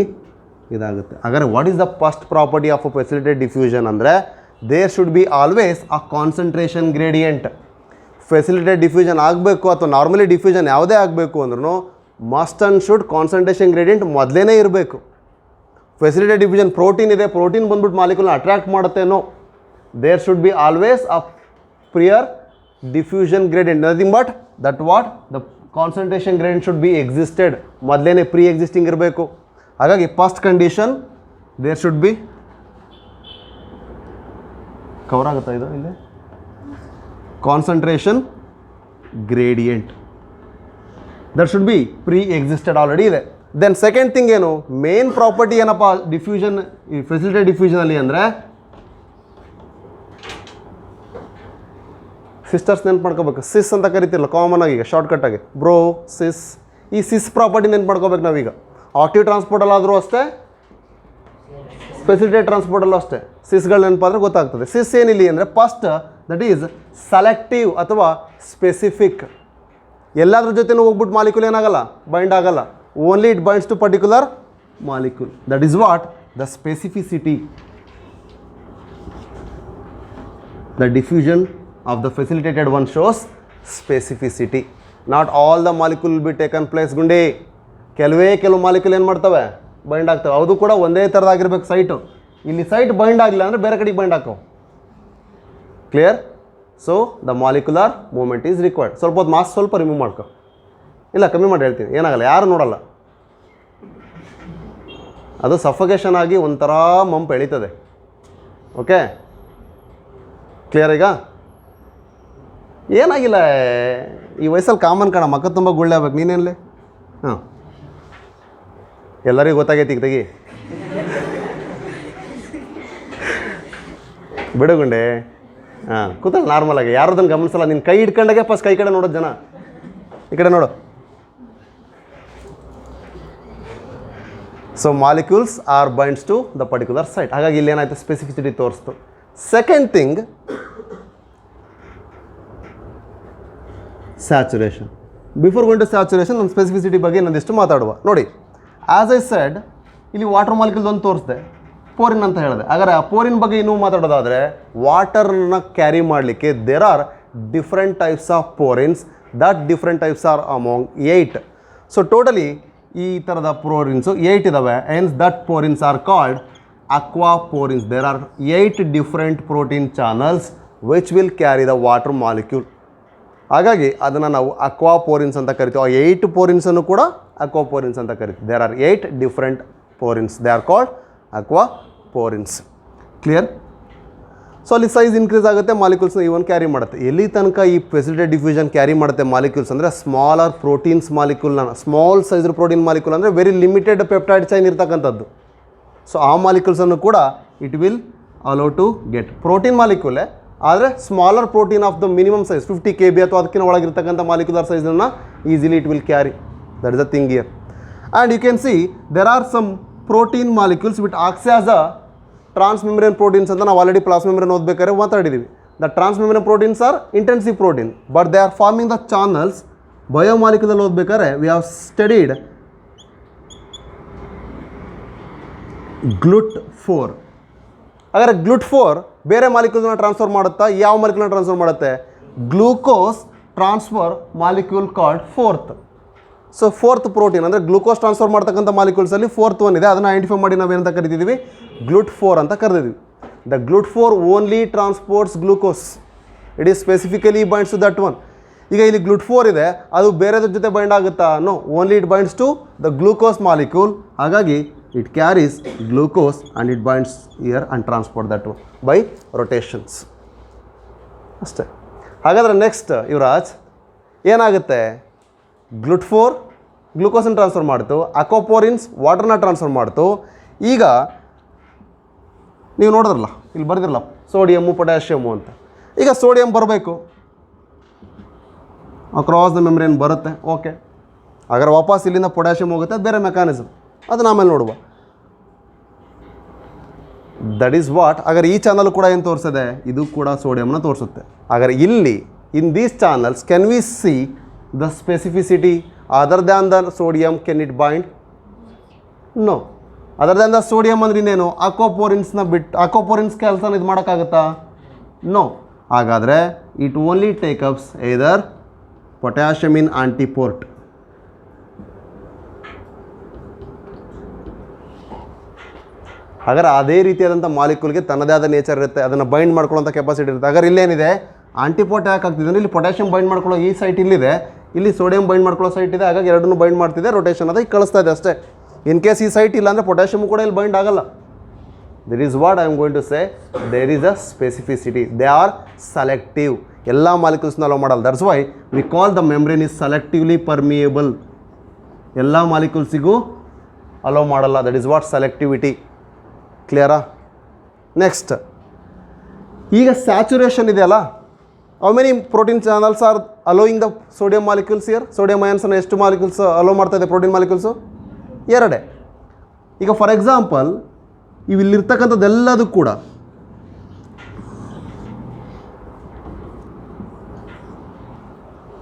Speaker 1: ಇದಾಗುತ್ತೆ. ಹಾಗಾದರೆ what is the first property of a facilitated diffusion ಅಂದರೆ, there should be always a concentration gradient. Facilitated diffusion ಆಗಬೇಕು ಅಥವಾ ನಾರ್ಮಲಿ ಡಿಫ್ಯೂಷನ್ ಯಾವುದೇ ಆಗಬೇಕು ಅಂದ್ರೂ must and should concentration gradient ಮೊದಲೇ ಇರಬೇಕು. ಫೆಸಿಲಿಟೇಟೆಡ್ ಡಿಫ್ಯೂಷನ್ ಪ್ರೋಟೀನ್ ಇದೆ, ಪ್ರೋಟೀನ್ ಬಂದ್ಬಿಟ್ಟು ಮಾಲಿಕ್ಯೂಲ್ನ ಅಟ್ರಾಕ್ಟ್ ಮಾಡುತ್ತೇನೋ, there should be always a prior diffusion gradient, nothing but that what the concentration gradient should be existed, ಮೊದಲೇನೆ ಪ್ರೀ ಎಕ್ಸಿಸ್ಟಿಂಗ್ ಇರಬೇಕು. ಹಾಗಾಗಿ first condition there should be, cover ಆಗುತ್ತಾ ಇದು ಇಲ್ಲಿ, concentration gradient that should be preexisted already ಇದೆ. Then second thing ಏನು, main property ಏನಪ್ಪ diffusion, ಈ ಫೆಸಿಲಿಟೇಟೆಡ್ ಡಿಫ್ಯೂಷನಲ್ಲಿ ಅಂದರೆ ಸಿಸ್ಟರ್ಸ್ ನೆನ್ಪು ಮಾಡ್ಕೋಬೇಕು. ಸಿಸ್ ಅಂತ ಕರಿತಿರಲ್ಲ ಕಾಮನ್ ಆಗಿ, ಶಾರ್ಟ್ಕಟ್ ಆಗಿ ಬ್ರೋ ಸಿಸ್. ಈ ಸಿಸ್ ಪ್ರಾಪರ್ಟಿ ನೆನ್ಪು ಮಾಡ್ಕೋಬೇಕು ನಾವೀಗ. ಆಕ್ಟಿವ್ ಟ್ರಾನ್ಸ್ಪೋರ್ಟಲ್ಲಾದರೂ ಅಷ್ಟೇ, ಫೆಸಿಲಿಟೇಟೆಡ್ ಟ್ರಾನ್ಸ್ಪೋರ್ಟಲ್ಲೂ ಅಷ್ಟೇ. ಸಿಸ್ಗಳು ನೆನಪಾದರೆ ಗೊತ್ತಾಗ್ತದೆ. ಸಿಸ್ ಏನಿಲ್ಲ ಅಂದರೆ ಫಸ್ಟ್ ದಟ್ ಈಸ್ ಸೆಲೆಕ್ಟಿವ್ ಅಥವಾ ಸ್ಪೆಸಿಫಿಕ್. ಎಲ್ಲಾದ್ರ ಜೊತೆನೂ ಹೋಗ್ಬಿಟ್ಟು ಮಾಲಿಕ್ಯೂಲ್ ಏನಾಗಲ್ಲ, ಬೈಂಡ್ ಆಗಲ್ಲ. Only it binds to particular molecule. That is what the specificity. The diffusion of the facilitated one shows specificity. Not all the molecule will be taken place. ಗುಂಡಿ ಕೆಲವು molecule ಏನು ಮಾಡ್ತವೆ, bind ಆಗ್ತವೆ. ಅದು ಕೂಡ ಒಂದೇ ಥರದಾಗಿರ್ಬೇಕು ಸೈಟು. ಇಲ್ಲಿ ಸೈಟ್ ಬೈಂಡ್ ಆಗಿಲ್ಲ ಅಂದರೆ ಬೇರೆ ಕಡೆಗೆ ಬೈಂಡ್ ಹಾಕೋ. Clear? So the molecular movement is required. ಸ್ವಲ್ಪ ಹೊತ್ತು ಮಾಸ್ ಸ್ವಲ್ಪ ರಿಮೂವ್ ಮಾಡ್ಕೊ, ಇಲ್ಲ ಕಮ್ಮಿ ಮಾಡಿ ಹೇಳ್ತೀನಿ, ಏನಾಗಲ್ಲ, ಯಾರು ನೋಡಲ್ಲ. ಅದು ಸಫೋಕೇಶನ್ ಆಗಿ ಒಂಥರ ಮಂಪ್ ಎಳೀತದೆ. Okay, clear? ಈಗ ಏನಾಗಿಲ್ಲ, ಈ ವಯಸ್ಸಲ್ಲಿ ಕಾಮನ್ ಕಣ, ಮಕ್ಕ ತುಂಬ ಗುಳ್ಳೆ ಆಗ್ಬೇಕು. ನೀನೇನಲಿ? ಹಾಂ, ಎಲ್ಲರಿಗೂ ಗೊತ್ತಾಗೈತಿ. ಈಗ ತೆಗಿ ಬಿಡುಗುಂಡೆ. ಹಾಂ, ಕೂತಲ್ಲ ನಾರ್ಮಲಾಗಿ, ಯಾರು ಅದನ್ನು ಗಮನಿಸಲ್ಲ. ನಿನ್ನ ಕೈ ಹಿಡ್ಕೊಂಡಾಗೆ ಫಸ್ಟ್ ಕೈ ಕಡೆ ನೋಡೋದು ಜನ. ಈ ಕಡೆ ನೋಡು. So molecules are binds to the particular site. ಹಾಗಾಗಿ ಇಲ್ಲಿ ಏನಾಯ್ತು, ಸ್ಪೆಸಿಫಿಸಿಟಿ ತೋರಿಸ್ತು. Second thing, saturation. Before going to saturation ನಮ್ಮ ಸ್ಪೆಸಿಫಿಸಿಟಿ ಬಗ್ಗೆ ಇನ್ನೊಂದಿಷ್ಟು ಮಾತಾಡುವ. ನೋಡಿ, ಆ್ಯಸ್ ಐ ಸೆಡ್, ಇಲ್ಲಿ ವಾಟರ್ ಮಾಲಿಕ್ಯೂಲ್ ಒಂದು ತೋರಿಸಿದೆ, ಪೋರಿನ್ ಅಂತ ಹೇಳಿದೆ. ಹಾಗಾದರೆ ಆ ಪೋರಿನ್ ಬಗ್ಗೆ ಇನ್ನೂ ಮಾತಾಡೋದಾದರೆ, ವಾಟರ್ನ ಕ್ಯಾರಿ ಮಾಡಲಿಕ್ಕೆ there are different types of porins. That different types are among 8. So totally ಈ ಥರದ ಪೋರಿನ್ಸು 8 ಇದ್ದಾವೆ. Hence that porins are called aqua porins. There are 8 different protein channels which will carry the water molecule. ಹಾಗಾಗಿ ಅದನ್ನು ನಾವು aqua porins ಅಂತ ಕರಿತೀವಿ. ಆ 8 ಪೋರಿನ್ಸನ್ನು ಕೂಡ ಅಕ್ವಾ ಪೋರಿನ್ಸ್ ಅಂತ ಕರಿತೀವಿ. There are 8 different porins. They are called aqua porins. Clear? So ಅಲ್ಲಿ ಸೈಜ್ ಇನ್ಕ್ರೀಸ್ ಆಗುತ್ತೆ, ಮಾಲಿಕ್ಯೂಲ್ಸ್ನ ಇವನ್ ಕ್ಯಾರಿ ಮಾಡುತ್ತೆ. ಎಲ್ಲಿ ತನಕ ಈ ಫೆಸಿಲಿಟೇಟೆಡ್ ಡಿಫ್ಯೂಷನ್ ಕ್ಯಾರಿ ಮಾಡುತ್ತೆ ಮಾಲಿಕ್ಯೂಲ್ಸ್ ಅಂದರೆ ಸ್ಮಾಲರ್ ಪ್ರೋಟೀನ್ಸ್ ಮಾಲಿಕ್ಯೂಲ್ನ. ಸ್ಮಾಲ್ ಸೈಜ್ ಪ್ರೋಟೀನ್ ಮಾಲಿಕ್ಯೂಲ್ ಅಂದರೆ ವೆರಿ ಲಿಮಿಟೆಡ್ ಪೆಪ್ಟೈಡ್ ಚೈನ್ ಇರ್ತಕ್ಕಂಥದ್ದು. ಸೊ ಆ ಮಾಲಿಕ್ಯೂಲ್ಸನ್ನು ಕೂಡ it will allow to get. Protein ಮಾಲಿಕ್ಯೂಲೇ ಆದರೆ smaller protein of the minimum size 50 kb ಅಥವಾ ಅದಕ್ಕಿಂತ ಒಳಗಿರ್ತಕ್ಕಂಥ molecular ಸೈಜನ್ನು easily it will carry. That is the thing here. And you can see there are some protein molecules with acts as a transmembrane proteins ಅಂತ ನಾವು already plasma membrane ಓದಬೇಕಾದ್ರೆ ಮಾತಾಡಿದ್ದೀವಿ. The transmembrane proteins are intensive protein but they are forming the channels. Biomolecule ಓದಬೇಕಾದ್ರೆ we have studied GLUT4. ಹಾಗಾದರೆ GLUT4 ಬೇರೆ ಮಾಲಿಕ್ಯೂಲ್ನ transfer ಮಾಡುತ್ತಾ? ಯಾವ ಮಾಲಿಕ್ಯೂಲ್ನ ಟ್ರಾನ್ಸ್ಫರ್ ಮಾಡುತ್ತೆ? Glucose transfer molecule called fourth. So fourth protein ಅಂದರೆ ಗ್ಲೂಕೋಸ್ ಟ್ರಾನ್ಸ್ಫರ್ ಮಾಡ್ತಕ್ಕಂಥ ಮಾಲಿಕ್ಯೂಲ್ಸಲ್ಲಿ ಫೋರ್ತ್ ಒನ್ ಇದೆ. ಅದನ್ನು ಐಡೆಂಟಿಫೈ ಮಾಡಿ ನಾವೇನಂತ ಕರಿತಿದ್ದೀವಿ? GLUT4 ಅಂತ ಕರೆದಿದ್ದೀವಿ. The GLUT4 only transports glucose. It is specifically binds to that one. ಈಗ ಇಲ್ಲಿ GLUT4 ಇದೆ, ಅದು ಬೇರೆದ್ರ ಜೊತೆ ಬೈಂಡ್ ಆಗುತ್ತಾ? No, only it binds to the glucose molecule. ಹಾಗಾಗಿ it carries glucose and it binds here and transport that by rotations. ಅಷ್ಟೇ. ಹಾಗಾದರೆ ನೆಕ್ಸ್ಟ್ ಯುವರಾಜ್ ಏನಾಗುತ್ತೆ? GLUT4 ಗ್ಲೂಕೋಸನ್ನು ಟ್ರಾನ್ಸ್ಫರ್ ಮಾಡ್ತು, ಅಕೋಪೋರಿನ್ಸ್ ವಾಟರ್ನ ಟ್ರಾನ್ಸ್ಫರ್ ಮಾಡ್ತು. ಈಗ ನೀವು ನೋಡಿದ್ರಲ್ಲ, ಇಲ್ಲಿ ಬರೆದಿರಲ್ಲ ಸೋಡಿಯಮ್ಮು ಪೊಟ್ಯಾಷಿಯಮ್ಮು ಅಂತ. ಈಗ ಸೋಡಿಯಂ ಬರಬೇಕು, ಅಕ್ರಾಸ್ ದ ಮೆಮ್ರೇನ್ ಬರುತ್ತೆ. ಓಕೆ, ಹಾಗಾದ್ರೆ ವಾಪಸ್ ಇಲ್ಲಿಂದ ಪೊಟ್ಯಾಷಿಯಮ್ ಹೋಗುತ್ತೆ, ಅದು ಬೇರೆ ಮೆಕ್ಯಾನಿಸಮ್, ಅದನ್ನ ಆಮೇಲೆ ನೋಡುವ. That is what. ಹಾಗಾದ್ರೆ ಈ ಚಾನಲ್ ಕೂಡ ಏನು ತೋರಿಸಿದೆ? ಇದು ಕೂಡ ಸೋಡಿಯಮ್ನ ತೋರಿಸುತ್ತೆ. ಹಾಗಾದ್ರೆ ಇಲ್ಲಿ in these channels can we see the specificity other than the sodium? Can it bind? No. Other than the sodium ಅಂದ್ರೆ ಇನ್ನೇನು? ಅಕೋಪೋರಿನ್ಸ್ನ ಬಿಟ್ಟು ಅಕೋಪೋರಿನ್ಸ್ ಕೆಲಸನ ಇದು ಮಾಡೋಕ್ಕಾಗುತ್ತಾ? ನೋ. ಹಾಗಾದರೆ ಇಟ್ ಓನ್ಲಿ ಟೇಕಪ್ಸ್ ಎದರ್ ಪೊಟ್ಯಾಷಿಯಮ್ ಇನ್ ಆಂಟಿಪೋರ್ಟ್. ಹಾಗಾದ್ರೆ ಅದೇ ರೀತಿಯಾದಂಥ ಮಾಲಿಕ್ಯೂಲ್ಗೆ ತನ್ನದೇ ಆದ ನೇಚರ್ ಇರುತ್ತೆ, ಅದನ್ನು ಬೈಂಡ್ ಮಾಡ್ಕೊಳ್ಳೋಂಥ ಕೆಪಾಸಿಟಿ ಇರುತ್ತೆ. ಹಾಗಾದ್ರೆ ಇಲ್ಲೇನಿದೆ? ಆಂಟಿಪೋರ್ಟ್ ಯಾಕೆ ಆಗ್ತಿದೆ? ಇಲ್ಲಿ ಪೊಟ್ಯಾಷಿಯಮ್ ಬೈಂಡ್ ಮಾಡ್ಕೊಳ್ಳೋ ಈ ಸೈಟ್ ಇಲ್ಲಿದೆ, ಇಲ್ಲಿ ಸೋಡಿಯಂ ಬೈಂಡ್ ಮಾಡ್ಕೊಳ್ಳೋ ಸೈಟ್ ಇದೆ. ಹಾಗಾಗಿ ಎರಡನ್ನೂ ಬೈಂಡ್ ಮಾಡ್ತಿದೆ, ರೊಟೇಷನ್ ಅದ ಈಗ ಕಳಿಸ್ತಾ ಇದೆ ಅಷ್ಟೇ. ಇನ್ ಕೇಸ್ ಈ ಸೈಟ್ ಇಲ್ಲ ಅಂದರೆ ಪೊಟ್ಯಾಷಿಯಮ್ ಕೂಡ ಇಲ್ಲಿ ಬೈಂಡ್ ಆಗಲ್ಲ. This is what I am going to say, there is a specificity. They are selective. ಎಲ್ಲ ಮಾಲಿಕ್ಯೂಲ್ಸ್ನ ಅಲೋ ಮಾಡಲ್ಲ. That's why we call the membrane is selectively permeable. ಎಲ್ಲ ಮಾಲಿಕ್ಯೂಲ್ಸಿಗೂ ಅಲೋ ಮಾಡಲ್ಲ. That is what selectivity. ಕ್ಲಿಯರಾ? Next, ಈಗ saturation ಇದೆಯಲ್ಲ, how many protein channels are allowing the sodium molecules here? Sodium ಅಯಾನ್ಸನ್ನು ಎಷ್ಟು ಮಾಲಿಕ್ಯೂಲ್ಸ್ ಅಲೋ ಮಾಡ್ತಾ ಇದೆ ಪ್ರೋಟೀನ್ ಮಾಲಿಕ್ಯೂಲ್ಸು? ಎರಡೇ. ಈಗ ಫಾರ್ ಎಕ್ಸಾಂಪಲ್ ಇಲ್ಲಿರ್ತಕ್ಕಂಥದ್ದೆಲ್ಲದೂ ಕೂಡ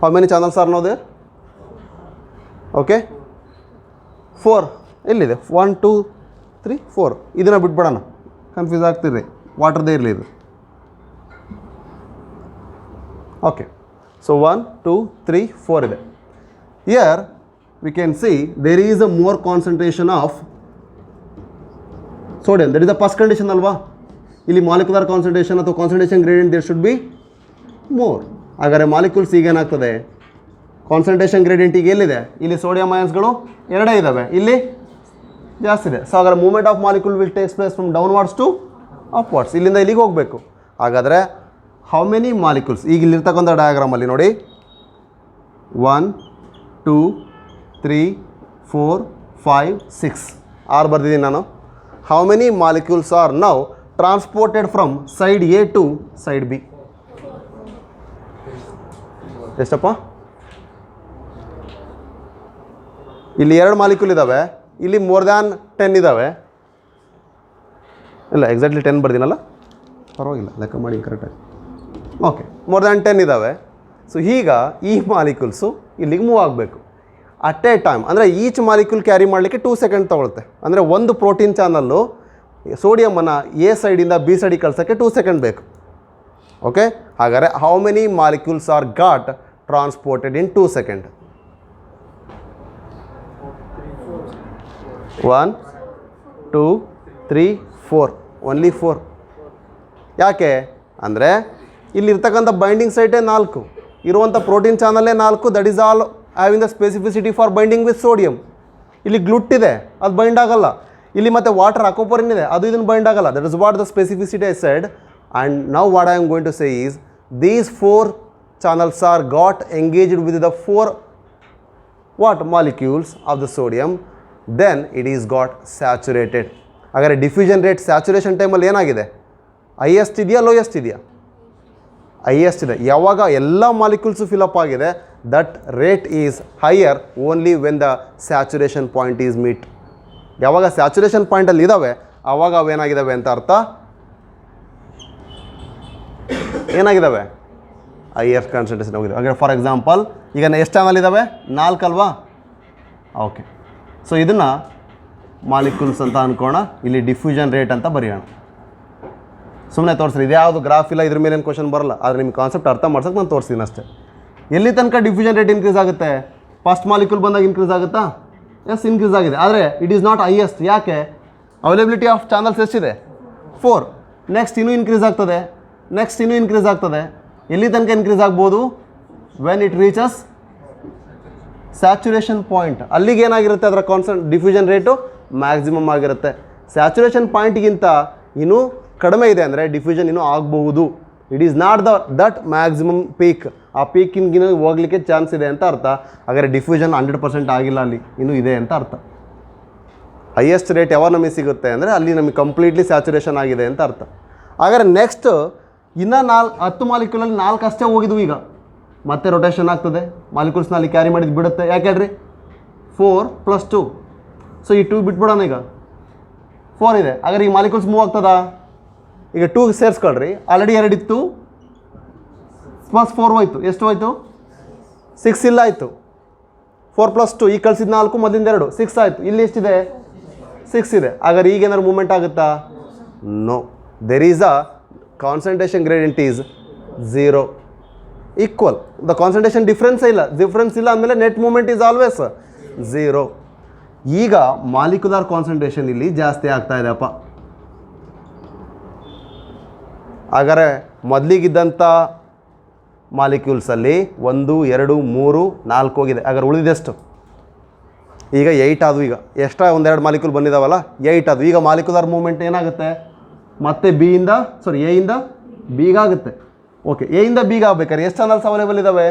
Speaker 1: how many channels are no there? Okay, 4 ಎಲ್ಲಿದೆ? 1 2 3 4. ಇದನ್ನು ಬಿಟ್ಬಿಡೋಣ, ಕನ್ಫ್ಯೂಸ್ ಆಗ್ತಿರಿ, ವಾಟರ್ದೇ ಇರಲಿ ಇದು. ಓಕೆ, ಸೊ 1 2 3 4 ಇದೆ. Here we can see there is a more concentration of sodium. That is the first condition ಅಲ್ವಾ? ಇಲ್ಲಿ ಮಾಲಿಕ್ಯುಲರ್ ಕಾನ್ಸಂಟ್ರೇಷನ್ ಅಥವಾ concentration gradient there should be more. ಹಾಗಾದರೆ molecules ಈಗ ಏನಾಗ್ತದೆ? ಕಾನ್ಸಂಟ್ರೇಷನ್ ಗ್ರೇಡಿಯಂಟ್ ಈಗ ಎಲ್ಲಿದೆ? ಇಲ್ಲಿ ಸೋಡಿಯಂ ಅಯಾನ್ಸ್ಗಳು ಎರಡೇ ಇದ್ದಾವೆ, ಇಲ್ಲಿ ಜಾಸ್ತಿ ಇದೆ. ಸೊ ಹಾಗಾದ್ರೆ movement of molecule will takes place from downwards to upwards. ಇಲ್ಲಿಂದ ಇಲ್ಲಿಗೆ ಹೋಗಬೇಕು. ಹಾಗಾದರೆ ಹೌ ಮೆನಿ ಮಾಲಿಕ್ಯೂಲ್ಸ್? ಈಗ ಇಲ್ಲಿರ್ತಕ್ಕಂಥ ಡಯಾಗ್ರಾಮಲ್ಲಿ ನೋಡಿ, 1 2 3 4 5 6 6 ಬರ್ದಿದ್ದೀನಿ ನಾನು. How many molecules are now transported from side A to side B? ಎಷ್ಟಪ್ಪ? ಇಲ್ಲಿ 2 ಮಾಲಿಕ್ಯೂಲ್ ಇದ್ದಾವೆ, ಇಲ್ಲಿ ಮೋರ್ ದ್ಯಾನ್ 10 ಇದ್ದಾವೆ. ಇಲ್ಲ, ಎಕ್ಸಾಕ್ಟ್ಲಿ 10 ಬರ್ದಿನಲ್ಲ, ಪರವಾಗಿಲ್ಲ, ಲೆಕ್ಕ ಮಾಡಿ ಕರೆಕ್ಟಾಗಿ. ಓಕೆ, ಮೋರ್ ದ್ಯಾನ್ 10 ಇದ್ದಾವೆ. ಸೊ ಈಗ ಈ ಮಾಲಿಕ್ಯೂಲ್ಸು ಇಲ್ಲಿಗೆ ಮೂವ್ ಆಗಬೇಕು ಅಟ್ ಎ ಟೈಮ್. ಅಂದರೆ ಈಚ್ ಮಾಲಿಕ್ಯೂಲ್ ಕ್ಯಾರಿ ಮಾಡಲಿಕ್ಕೆ 2 ಸೆಕೆಂಡ್ ತೊಗೊಳುತ್ತೆ. ಅಂದರೆ ಒಂದು ಪ್ರೋಟೀನ್ ಚಾನಲ್ಲು ಸೋಡಿಯಮನ್ನು ಎ ಸೈಡಿಂದ ಬಿ ಸೈಡಿಗೆ ಕಳ್ಸೋಕ್ಕೆ 2 ಸೆಕೆಂಡ್ ಬೇಕು. ಓಕೆ, ಹಾಗಾದರೆ how many molecules are got transported in 2 second? 1 2 3 4, only 4. ಯಾಕೆ ಅಂದರೆ ಇಲ್ಲಿರ್ತಕ್ಕಂಥ ಬೈಂಡಿಂಗ್ ಸೈಟೇ 4, ಇರುವಂಥ ಪ್ರೋಟೀನ್ ಚಾನಲ್ಲೇ 4. That is all having the specificity for binding with sodium. ಇಲ್ಲಿ ಗ್ಲುಟ್ ಇದೆ, ಅದು ಬೈಂಡ್ ಆಗಲ್ಲ. ಇಲ್ಲಿ ಮತ್ತೆ ವಾಟರ್ ಅಕೋಪರಿನ್ ಇದೆ, ಅದು ಇದನ್ನು ಬೈಂಡ್ ಆಗಲ್ಲ. That is what the specificity I said. And now what I am going to say is these 4 channels are got engaged with the 4 what molecules of the sodium, then it is got saturated. ಹಾಗಾದರೆ diffusion rate saturation ಟೈಮಲ್ಲಿ ಏನಾಗಿದೆ? Highest ಇದೆಯಾ lowest ಇದೆಯಾ? Highest ಇದೆ. ಯಾವಾಗ ಎಲ್ಲ molecules fill up ಆಗಿದೆ, that rate is higher only when the saturation point is meet. ಯಾವಾಗ ಸ್ಯಾಚುರೇಷನ್ ಪಾಯಿಂಟಲ್ಲಿ ಇದ್ದಾವೆ ಆವಾಗ ಅವೇನಾಗಿದ್ದಾವೆ ಅಂತ ಅರ್ಥ, ಏನಾಗಿದ್ದಾವೆ, ಹೈಯರ್ ಕಾನ್ಸಂಟ್ರೇಷನ್ ಹೋಗಿದೆ. ಹಾಗೆ ಫಾರ್ ಎಕ್ಸಾಂಪಲ್ ಈಗ ಎಷ್ಟು ಚಾನಲ್ ಇದ್ದಾವೆ, 4 ಅಲ್ವಾ? ಓಕೆ, ಸೊ ಇದನ್ನು ಮಾಲಿಕ್ಯೂಲ್ಸ್ ಅಂತ ಅಂದ್ಕೋಣ. ಇಲ್ಲಿ ಡಿಫ್ಯೂಷನ್ ರೇಟ್ ಅಂತ ಬರೆಯೋಣ. ಸುಮ್ಮನೆ ತೋರಿಸ್ರಿ, ಇದ್ಯಾವುದು ಗ್ರಾಫ್ ಇಲ್ಲ, ಇದ್ರ ಮೇಲೆ ಏನು ಕ್ವಶನ್ ಬರಲ್ಲ. ಆದರೆ ನಿಮ್ಗೆ ಕಾನ್ಸೆಪ್ಟ್ ಅರ್ಥ ಮಾಡ್ಸೋಕೆ ನಾನು ತೋರಿಸ್ತೀನಿ ಅಷ್ಟೇ. ಎಲ್ಲಿ ತನಕ ಡಿಫ್ಯೂಷನ್ ರೇಟ್ ಇನ್ಕ್ರೀಸ್ ಆಗುತ್ತೆ? ಫಸ್ಟ್ ಮಾಲಿಕ್ಯೂಲ್ ಬಂದಾಗ ಇನ್ಕ್ರೀಸ್ ಆಗುತ್ತಾ? ಎಸ್, ಇನ್ಕ್ರೀಸ್ ಆಗಿದೆ. ಆದರೆ ಇಟ್ ಈಸ್ ನಾಟ್ ಹೈಯೆಸ್ಟ್. ಯಾಕೆ? ಅವೈಲೇಬಿಲಿಟಿ ಆಫ್ ಚಾನಲ್ಸ್ ಎಷ್ಟಿದೆ? 4. ನೆಕ್ಸ್ಟ್ ಇನ್ನೂ ಇನ್ಕ್ರೀಸ್ ಆಗ್ತದೆ, ನೆಕ್ಸ್ಟ್ ಇನ್ನೂ ಇನ್ಕ್ರೀಸ್ ಆಗ್ತದೆ. ಎಲ್ಲಿ ತನಕ ಇನ್ಕ್ರೀಸ್ ಆಗ್ಬೋದು? When it reaches saturation point. ಅಲ್ಲಿಗೆ ಏನಾಗಿರುತ್ತೆ, ಅದರ ಡಿಫ್ಯೂಷನ್ ರೇಟು ಮ್ಯಾಕ್ಸಿಮಮ್ ಆಗಿರುತ್ತೆ. ಸ್ಯಾಚುರೇಷನ್ ಪಾಯಿಂಟ್ಗಿಂತ ಇನ್ನೂ ಕಡಿಮೆ ಇದೆ ಅಂದರೆ ಡಿಫ್ಯೂಷನ್ ಇನ್ನೂ ಆಗಬಹುದು. It is not that maximum peak. ಆ ಪೀಕಿನ್ಗಿನ್ನೂ ಹೋಗಲಿಕ್ಕೆ ಚಾನ್ಸ್ ಇದೆ ಅಂತ ಅರ್ಥ. ಹಾಗಾದರೆ ಡಿಫ್ಯೂಷನ್ 100% ಆಗಿಲ್ಲ, ಅಲ್ಲಿ ಇನ್ನೂ ಇದೆ ಅಂತ ಅರ್ಥ. ಹೈಯೆಸ್ಟ್ ರೇಟ್ ಯಾವಾಗ ನಮಗೆ ಸಿಗುತ್ತೆ ಅಂದರೆ ಅಲ್ಲಿ ನಮಗೆ ಕಂಪ್ಲೀಟ್ಲಿ ಸ್ಯಾಚುರೇಷನ್ ಆಗಿದೆ ಅಂತ ಅರ್ಥ. ಹಾಗಾದರೆ ನೆಕ್ಸ್ಟ್ ಇನ್ನೂ 10 ಮಾಲಿಕ್ಯೂಲಲ್ಲಿ 4 ಅಷ್ಟೇ ಹೋಗಿದ್ವು. ಈಗ ಮತ್ತೆ ರೊಟೇಷನ್ ಆಗ್ತದೆ, ಮಾಲಿಕ್ಯೂಲ್ಸ್ನ ಅಲ್ಲಿ ಕ್ಯಾರಿ ಮಾಡಿದ್ದು ಬಿಡುತ್ತೆ. ಯಾಕೆ ಹೇಳ್ರಿ? 4 + 2. ಸೊ ಈ 2 ಬಿಟ್ಬಿಡೋಣ. ಈಗ 4 ಇದೆ. ಹಾಗಾದ್ರೆ ಈ ಮಾಲಿಕ್ಯೂಲ್ಸ್ ಮೂವ್ ಆಗ್ತದಾ? ಈಗ 2 ಸೇರಿಸ್ಕೊಳ್ರಿ. ಆಲ್ರೆಡಿ 2 ಇತ್ತು, +4 ಹೋಯ್ತು. ಎಷ್ಟು ಹೋಯ್ತು? 6 ಇಲ್ಲ ಆಯಿತು. 4 + 2 ಈಗ ಕಳಿಸಿದ 4, ಮೊದಲಿಂದ 2, 6 ಆಯಿತು. ಇಲ್ಲಿ ಎಷ್ಟಿದೆ? 6 ಇದೆ. ಹಾಗಾದ್ರೆ ಈಗೇನಾದ್ರು ಮೂವ್ಮೆಂಟ್ ಆಗುತ್ತಾ? No. There is a concentration gradient is 0 equal. The concentration difference ಇಲ್ಲ ಅಂದಮೇಲೆ ನೆಟ್ ಮೂವ್ಮೆಂಟ್ ಈಸ್ ಆಲ್ವೇಸ್ 0. ಈಗ ಮಾಲಿಕ್ಯುಲರ್ ಕಾನ್ಸಂಟ್ರೇಷನ್ ಇಲ್ಲಿ ಜಾಸ್ತಿ ಆಗ್ತಾ ಇದೆಯಪ್ಪ. ಹಾಗಾದರೆ ಮೊದಲಿಗಿದ್ದಂಥ ಮಾಲಿಕ್ಯೂಲ್ಸಲ್ಲಿ 1, 2, 3, 4 ಹೋಗಿದೆ. ಹಾಗಾದ್ರೆ ಉಳಿದೆಷ್ಟು? ಈಗ 8 ಆದವು. ಈಗ ಎಕ್ಸ್ಟ್ರಾ 1-2 ಮಾಲಿಕ್ಯೂಲ್ ಬಂದಿದ್ದಾವಲ್ಲ, 8 ಆದವು. ಈಗ ಮಾಲಿಕ್ಯುಲರ್ ಮೂವ್ಮೆಂಟ್ ಏನಾಗುತ್ತೆ? ಮತ್ತೆ ಎ ಇಂದ ಬಿಗಾಗುತ್ತೆ. ಓಕೆ, ಎ ಇಂದ ಬಿಗೆ ಆಗ್ಬೇಕಾದ್ರೆ ಎಷ್ಟು ಚಾನಲ್ಸ್ ಅವೈಲೇಬಲ್ ಇದ್ದಾವೆ?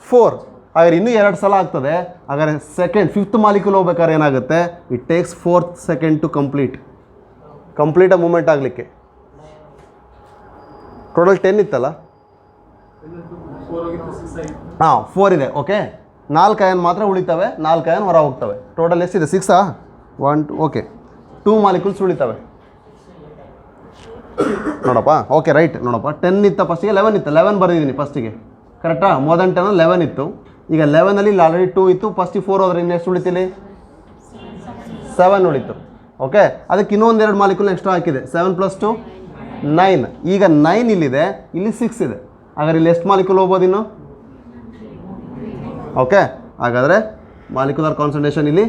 Speaker 1: 4. ಹಾಗಾದ್ರೆ ಇನ್ನೂ 2 ಸಲ ಆಗ್ತದೆ. ಹಾಗಾದ್ರೆ 5th ಮಾಲಿಕ್ಯೂಲ್ ಹೋಗ್ಬೇಕಾದ್ರೆ ಏನಾಗುತ್ತೆ? It takes 4 second to complete movement ಆಗಲಿಕ್ಕೆ. ಟೋಟಲ್ 10 ಇತ್ತಲ್ಲ? 4 ಇದೆ. ಓಕೆ, 4 ಅಯಾನ್ ಮಾತ್ರ ಉಳಿತವೆ, 4 ಅಯಾನ್ ಹೊರ ಹೋಗ್ತವೆ. ಟೋಟಲ್ ಎಷ್ಟಿದೆ? 6. 1, 2. ಓಕೆ, 2 ಮಾಲಿಕ್ಯೂಲ್ಸ್ ಉಳಿತವೆ ನೋಡಪ್ಪ. Okay, right. ನೋಡಪ್ಪ, 10 ಇತ್ತು ಫಸ್ಟಿಗೆ, 11 ಇತ್ತು. 11 ಬರೆದಿದ್ದೀನಿ ಫಸ್ಟಿಗೆ, ಕರೆಕ್ಟಾ? ಮೋರ್ ದನ್ 10 11 ಇತ್ತು. ಈಗ 11ಅಲ್ಲಿ ಆಲ್ರೆಡಿ 2 ಇತ್ತು. ಫಸ್ಟಿಗೆ 4 ಹೋದ್ರೆ ಇನ್ನು ಎಷ್ಟು ಉಳಿತಿಲ್ಲಿ? 7 ಉಳಿತು. ಓಕೆ, ಅದಕ್ಕೆ ಇನ್ನೊಂದು 2 ಮಾಲಿಕ್ಯೂಲ್ ಎಕ್ಸ್ಟ್ರಾ ಹಾಕಿದೆ. 7 + 2 9. ಈಗ 9 ಇಲ್ಲಿದೆ, ಇಲ್ಲಿ 6 ಇದೆ. ಹಾಗಾದ್ರೆ ಇಲ್ಲಿ ಎಷ್ಟು ಮಾಲಿಕ್ಯೂಲ್ ಹೋಗ್ಬೋದು ಇನ್ನು? ಓಕೆ, ಹಾಗಾದರೆ ಮಾಲಿಕ್ಯುಲರ್ ಕಾನ್ಸಂಟ್ರೇಷನ್ ಇಲ್ಲಿ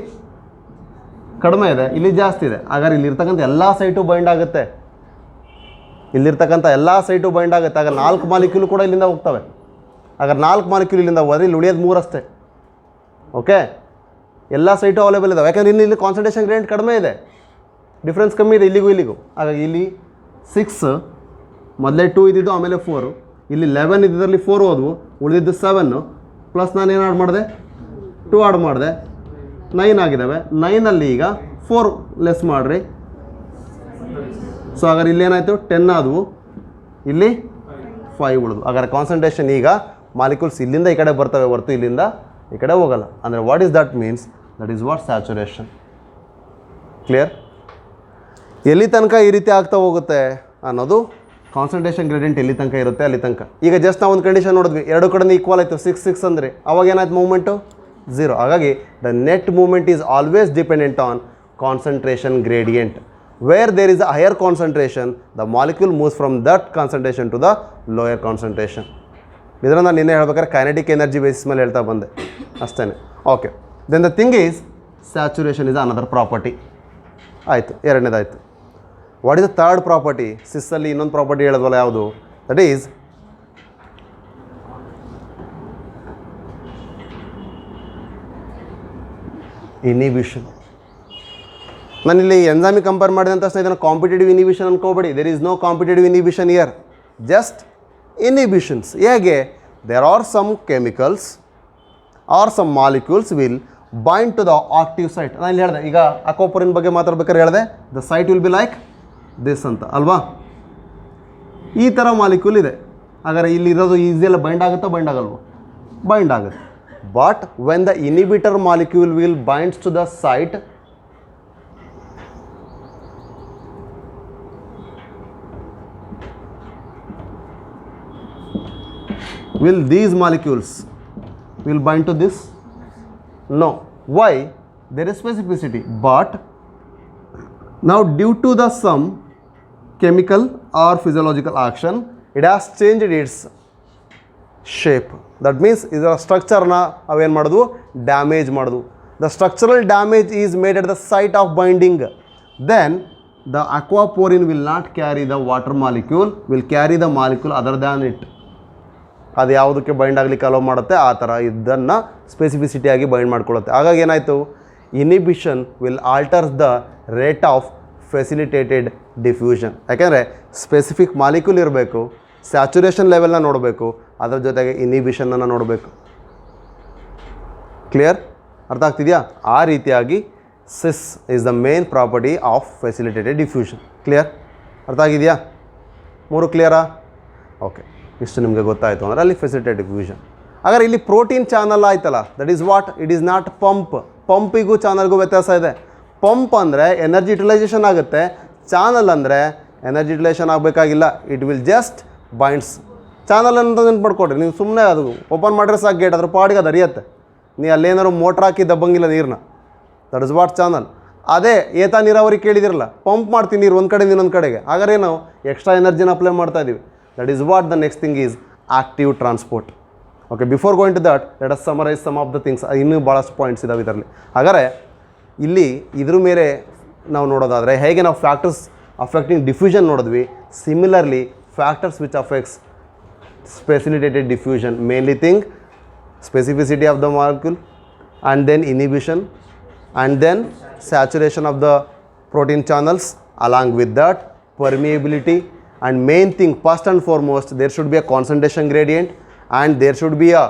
Speaker 1: ಕಡಿಮೆ ಇದೆ, ಇಲ್ಲಿ ಜಾಸ್ತಿ ಇದೆ. ಹಾಗಾದ್ರೆ ಇಲ್ಲಿರ್ತಕ್ಕಂಥ ಎಲ್ಲ ಸೈಟು ಬೈಂಡ್ ಆಗುತ್ತೆ. ಆಗ 4 ಮಾಲಿಕ್ಯೂಲ್ ಕೂಡ ಇಲ್ಲಿಂದ ಹೋಗ್ತವೆ. ಹಾಗಾದ್ರೆ 4 ಮಾಲಿಕ್ಯೂಲ್ ಇಲ್ಲಿಂದ ಹೋದರೆ ಇಲ್ಲಿ ಉಳಿಯೋದು 3 ಅಷ್ಟೇ. ಓಕೆ, ಎಲ್ಲ ಸೈಟು ಅವೈಲೇಬಲ್ ಇದ್ದಾವೆ. ಯಾಕಂದರೆ ಇಲ್ಲಿ ಕಾನ್ಸಂಟ್ರೇಷನ್ ಗ್ರೇಡಿಯಂಟ್ ಕಡಿಮೆ ಇದೆ, ಡಿಫ್ರೆನ್ಸ್ ಕಮ್ಮಿ ಇದೆ ಇಲ್ಲಿಗೂ. ಹಾಗಾಗಿ ಇಲ್ಲಿ 6, ಮೊದಲೇ 2 ಇದ್ದಿದ್ದು, ಆಮೇಲೆ 4. ಇಲ್ಲಿ 11 ಇದ್ದಿದ್ದಲ್ಲಿ 4 ಹೋದವು, ಉಳಿದಿದ್ದು 7 ಪ್ಲಸ್ ನಾನೇನು ಆಡ್ ಮಾಡಿದೆ? 2 ಆಡ್ ಮಾಡಿದೆ, 9 ಆಗಿದ್ದಾವೆ. 9ಅಲ್ಲಿ ಈಗ 4 ಲೆಸ್ ಮಾಡಿರಿ. ಸೊ ಹಾಗಾದ್ರೆ ಇಲ್ಲೇನಾಯಿತು? 10 ಆದವು, ಇಲ್ಲಿ 5 ಉಳಿದು. ಹಾಗಾದ್ರೆ ಕಾನ್ಸಂಟ್ರೇಷನ್ ಈಗ ಮಾಲಿಕ್ಯೂಲ್ಸ್ ಇಲ್ಲಿಂದ ಈ ಕಡೆ ಬರ್ತವೆ ಹೊರತು ಇಲ್ಲಿಂದ ಈ ಕಡೆ ಹೋಗಲ್ಲ. ಅಂದರೆ what is that means? That is what saturation. Clear? ಎಲ್ಲಿ ತನಕ ಈ ರೀತಿ ಆಗ್ತಾ ಹೋಗುತ್ತೆ ಅನ್ನೋದು ಕಾನ್ಸಂಟ್ರೇಷನ್ ಗ್ರೇಡಿಯಂಟ್ ಎಲ್ಲಿ ತನಕ ಇರುತ್ತೆ ಅಲ್ಲಿ ತನಕ. ಈಗ ಜಸ್ಟ್ ನಾವು ಒಂದು ಕಂಡೀಷನ್ ನೋಡಿದ್ವಿ, 2 ಕಡೆ ಈಕ್ವಲ್ ಆಯಿತು, 6 6 ಅಂದರೆ ಅವಾಗ ಏನಾಯ್ತು? ಮೂವ್ಮೆಂಟು 0. ಹಾಗಾಗಿ the net movement is always dependent on concentration gradient. Where there is a higher concentration, the molecule moves from that concentration to the lower concentration. ಇದನ್ನು ನಾನು ನಿನ್ನೆ ಹೇಳ್ಬೇಕಾದ್ರೆ ಕೈನೆಟಿಕ್ ಎನರ್ಜಿ ಬೇಸಿಸ್ ಮೇಲೆ ಹೇಳ್ತಾ ಬಂದೆ ಅಷ್ಟೇ. Okay, then the thing is saturation is another property. ಆಯಿತು, ಎರಡನೇದಾಯಿತು. What is the third property? ಸಿಸ್ಸಲ್ಲಿ ಇನ್ನೊಂದು ಪ್ರಾಪರ್ಟಿ ಹೇಳಿದ್ವಲ್ಲ, ಯಾವುದು? That is inhibition. ನಾನಿಲ್ಲಿ ಎಂಜೈಮಿಗೆ ಕಂಪೇರ್ ಮಾಡಿದ ತಕ್ಷಣ ಇದನ್ನು ಕಾಂಪಿಟೇಟಿವ್ ಇನಿಬಿಷನ್ ಅನ್ಕೋಬೇಡಿ. There is no competitive inhibition here, just inhibitions. ಹೇಗೆ? There are some chemicals are some molecules will bind to the active site. ನಾನು ಇಲ್ಲಿ ಹೇಳಿದೆ, ಈಗ ಅಕೋಪರಿನ್ ಬಗ್ಗೆ ಮಾತಾಡ್ಬೇಕಾದ್ರೆ ಹೇಳಿದೆ, the site will be like this ಅಂತ ಅಲ್ವಾ? ಈ ಥರ ಮಾಲಿಕ್ಯೂಲ್ ಇದೆ. ಹಾಗಾದ್ರೆ ಇಲ್ಲಿರೋದು ಈಸಿಯೆಲ್ಲ ಬೈಂಡ್ ಆಗುತ್ತಾ ಬೈಂಡ್ ಆಗಲ್ವ? ಬೈಂಡ್ ಆಗುತ್ತೆ. But when the inhibitor molecule will binds to the site, will these molecules will bind to this? No. Why? There is specificity. But now due to the some chemical or physiological action, it has changed its shape. That means ಇದರ ಸ್ಟ್ರಕ್ಚರ್ನ ಅವೇನು ಮಾಡೋದು? Damage ಮಾಡೋದು. The structural damage is made at the site of binding. Then the aquaporin will not carry the water molecule, will carry the molecule other than it. ಅದು ಯಾವುದಕ್ಕೆ bind ಆಗಲಿಕ್ಕೆ hello ಮಾಡುತ್ತೆ ಆ ಥರ ಇದನ್ನು ಸ್ಪೆಸಿಫಿಸಿಟಿಯಾಗಿ ಬೈಂಡ್ ಮಾಡ್ಕೊಳ್ಳುತ್ತೆ. ಹಾಗಾಗಿ ಏನಾಯಿತು? Inhibition will alters the rate of facilitated diffusion. ಯಾಕೆಂದರೆ ಸ್ಪೆಸಿಫಿಕ್ ಮಾಲಿಕ್ಯೂಲ್ ಇರಬೇಕು, ಸ್ಯಾಚುರೇಷನ್ ಲೆವೆಲ್ನ ನೋಡಬೇಕು, ಅದರ ಜೊತೆಗೆ ಇನಿಬಿಷನನ್ನು ನೋಡಬೇಕು. ಕ್ಲಿಯರ್? ಅರ್ಥ ಆಗ್ತಿದೆಯಾ? ಆ ರೀತಿಯಾಗಿ this is the main property of facilitated diffusion. Clear? ಅರ್ಥ ಆಗಿದೆಯಾ? 3 ಕ್ಲಿಯರಾ? ಓಕೆ, ಇಷ್ಟು ನಿಮಗೆ ಗೊತ್ತಾಯಿತು ಅಂದರೆ ಅಲ್ಲಿ ಫೆಸಿಲಿಟೇಟೆಡ್ ಡಿಫ್ಯೂಷನ್. ಹಾಗಾದ್ರೆ ಇಲ್ಲಿ ಪ್ರೋಟೀನ್ ಚಾನಲ್ ಆಯ್ತಲ್ಲ, that is what? It is not pump. ಪಂಪಿಗೂ ಚಾನಲ್ಗೂ ವ್ಯತ್ಯಾಸ ಇದೆ. ಪಂಪ್ ಅಂದರೆ ಎನರ್ಜಿ ಯುಟಿಲೈಸೇಷನ್ ಆಗುತ್ತೆ, ಚಾನಲ್ ಅಂದರೆ ಎನರ್ಜಿ ಯುಟಿಲೈಸೇಷನ್ ಆಗಬೇಕಾಗಿಲ್ಲ, it will just binds. Channel ಅಂತ ನೆನ್ಪು ಮಾಡ್ಕೊಡ್ರಿ, ನೀವು ಸುಮ್ಮನೆ ಅದು ಓಪನ್ ಮಾಡಿದ್ರೆ ಸಾಕು ಗೇಟ್, ಅದ್ರ ಪಾಡಿಗೆ ಅದು ಅರಿಯುತ್ತೆ. ನೀವು ಅಲ್ಲೇನಾದ್ರು ಮೋಟ್ರ್ ಹಾಕಿ ದಬ್ಬಂಗಿಲ್ಲ ನೀರನ್ನ, ದಟ್ ಇಸ್ ವಾಟ್ ಚಾನಲ್. ಅದೇ ಏತ ನೀರಾವರಿ ಕೇಳಿದಿರಲ್ಲ, ಪಂಪ್ ಮಾಡ್ತೀವಿ ನೀರು ಒಂದು ಕಡೆಯಿಂದ ಇನ್ನೊಂದು ಕಡೆಗೆ, ಹಾಗಾದ್ರೆ ನಾವು ಎಕ್ಸ್ಟ್ರಾ ಎನರ್ಜಿನ ಅಪ್ಲೈ ಮಾಡ್ತಾ ಇದ್ದೀವಿ. That is what the next thing is, active transport. Okay, before going to that, let us summarize some of the things. ಇನ್ನೂ ಭಾಳಷ್ಟು ಪಾಯಿಂಟ್ಸ್ ಇದಾವೆ ಇದರಲ್ಲಿ. ಹಾಗಾದರೆ ಇಲ್ಲಿ ಇದ್ರ ಮೇಲೆ ನಾವು ನೋಡೋದಾದರೆ ಹೇಗೆ ನಾವು ಫ್ಯಾಕ್ಟರ್ಸ್ ಅಫೆಕ್ಟಿಂಗ್ ಡಿಫ್ಯೂಷನ್ ನೋಡಿದ್ವಿ, similarly factors which affects facilitated diffusion, mainly thing specificity of the molecule, and then inhibition, and then saturation of the protein channels, along with that permeability, and main thing first and foremost there should be a concentration gradient, and there should be a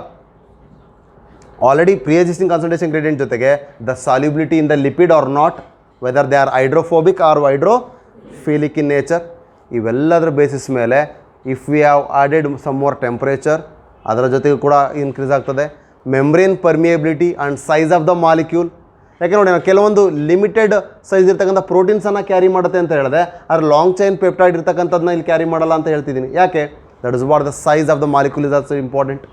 Speaker 1: already pre-existing concentration gradient jotege the solubility in the lipid or not, whether they are hydrophobic or hydrophilic in nature. ಇವೆಲ್ಲದರ basis ಮೇಲೆ if we have added some more temperature, ಅದರ ಜೊತೆಗೆ ಕೂಡ increase ಆಗ್ತದೆ. Membrane permeability and size of the molecule, ಯಾಕೆ ನೋಡಿ ನಾವು ಕೆಲವೊಂದು ಲಿಮಿಟೆಡ್ ಸೈಜ್ ಇರ್ತಕ್ಕಂಥ ಪ್ರೋಟೀನ್ಸನ್ನು ಕ್ಯಾರಿ ಮಾಡುತ್ತೆ ಅಂತ ಹೇಳಿದೆ, ಆದರೆ ಲಾಂಗ್ ಚೈನ್ ಪೆಪ್ಟೈಡ್ ಇರ್ತಕ್ಕಂಥದ್ದನ್ನ ಇಲ್ಲಿ ಕ್ಯಾರಿ ಮಾಡಲ್ಲ ಅಂತ ಹೇಳ್ತಿದ್ದೀನಿ. ಯಾಕೆ? That is what the size of the molecule is also important.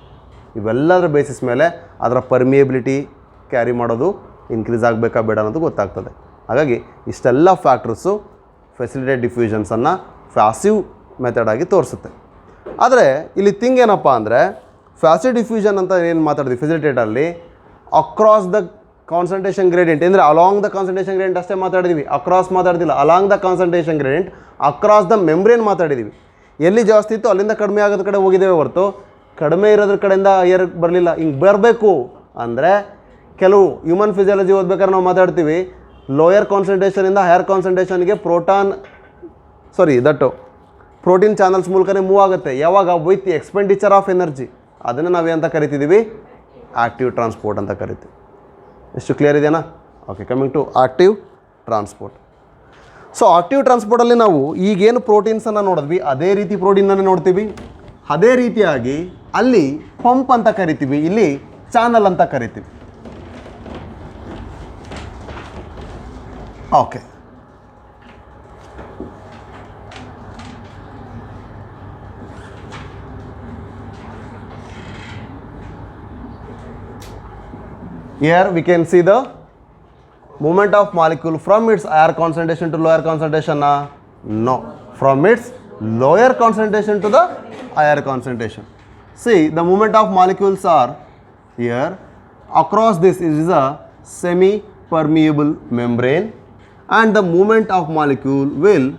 Speaker 1: ಇವೆಲ್ಲದರ ಬೇಸಿಸ್ ಮೇಲೆ ಅದರ ಪರ್ಮಿಯಬಿಲಿಟಿ ಕ್ಯಾರಿ ಮಾಡೋದು ಇನ್ಕ್ರೀಸ್ ಆಗಬೇಕಾ ಬೇಡ ಅನ್ನೋದು ಗೊತ್ತಾಗ್ತದೆ. ಹಾಗಾಗಿ ಇಷ್ಟೆಲ್ಲ ಫ್ಯಾಕ್ಟರ್ಸು ಫೆಸಿಲಿಟೇಟ್ ಡಿಫ್ಯೂಷನ್ಸನ್ನು ಫ್ಯಾಸಿವ್ ಮೆಥಡ್ ಆಗಿ ತೋರಿಸುತ್ತೆ. ಆದರೆ ಇಲ್ಲಿ ಥಿಂಗ್ ಏನಪ್ಪ ಅಂದರೆ, ಫ್ಯಾಸಿವ್ ಡಿಫ್ಯೂಷನ್ ಅಂತ ಏನು ಮಾತಾಡಿದ್ವಿ ಫೆಸಿಲಿಟೇಟಲ್ಲಿ, ಅಕ್ರಾಸ್ ದ ಕಾನ್ಸಂಟ್ರೇಷನ್ ಗ್ರೇಡಿಯಂಟ್ ಅಂದರೆ ಅಲಾಂಗ್ ದ ಕಾನ್ಸಂಟ್ರೇಷನ್ ಗ್ರೇಡಿಯಂಟ್ ಅಷ್ಟೇ ಮಾತಾಡಿದ್ವಿ, ಅಕ್ರಾಸ್ ಮಾತಾಡ್ತಿಲ್ಲ. Along the concentration gradient, across the membrane ಮಾತಾಡಿದ್ವಿ. ಎಲ್ಲಿ ಜಾಸ್ತಿ ಇತ್ತು ಅಲ್ಲಿಂದ ಕಡಿಮೆ ಆಗೋದ ಕಡೆ ಹೋಗಿದ್ದೇವೆ ಹೊರತು ಕಡಿಮೆ ಇರೋದ್ರ ಕಡೆಯಿಂದ ಏರ್ ಬರಲಿಲ್ಲ. ಹಿಂಗೆ ಬರಬೇಕು ಅಂದರೆ ಕೆಲವು ಹ್ಯೂಮನ್ ಫಿಸಿಯಾಲಜಿ ಓದ್ಬೇಕಾದ್ರೆ ನಾವು ಮಾತಾಡ್ತೀವಿ, ಲೋಯರ್ ಕಾನ್ಸಂಟ್ರೇಷನಿಂದ ಹೈಯರ್ ಕಾನ್ಸಂಟ್ರೇಷನ್ಗೆ ಪ್ರೋಟೀನ್ ಚಾನಲ್ಸ್ ಮೂಲಕನೇ ಮೂವ್ ಆಗುತ್ತೆ. ಯಾವಾಗ? With expenditure of energy. ಅದನ್ನು ನಾವೇಂತ ಕರಿತಿದ್ದೀವಿ? ಆ್ಯಕ್ಟಿವ್ ಟ್ರಾನ್ಸ್ಪೋರ್ಟ್ ಅಂತ ಕರಿತೀವಿ. ಎಷ್ಟು ಕ್ಲಿಯರ್ ಇದೆಯಾ? Okay, coming to active transport. So active ಟ್ರಾನ್ಸ್ಪೋರ್ಟಲ್ಲಿ ನಾವು ಈಗೇನು ಪ್ರೋಟೀನ್ಸನ್ನು ನೋಡಿದ್ವಿ ಅದೇ ರೀತಿ ಪ್ರೋಟೀನನ್ನು ನೋಡ್ತೀವಿ. ಅದೇ ರೀತಿಯಾಗಿ ಅಲ್ಲಿ ಪಂಪ್ ಅಂತ ಕರಿತೀವಿ, ಇಲ್ಲಿ ಚಾನಲ್ ಅಂತ ಕರಿತೀವಿ. Okay, here we can see the movement of molecule from its higher concentration to lower concentration. No, from its lower concentration to the higher concentration. See, the movement of molecules are here. Across this is a semi-permeable membrane, and the movement of molecule will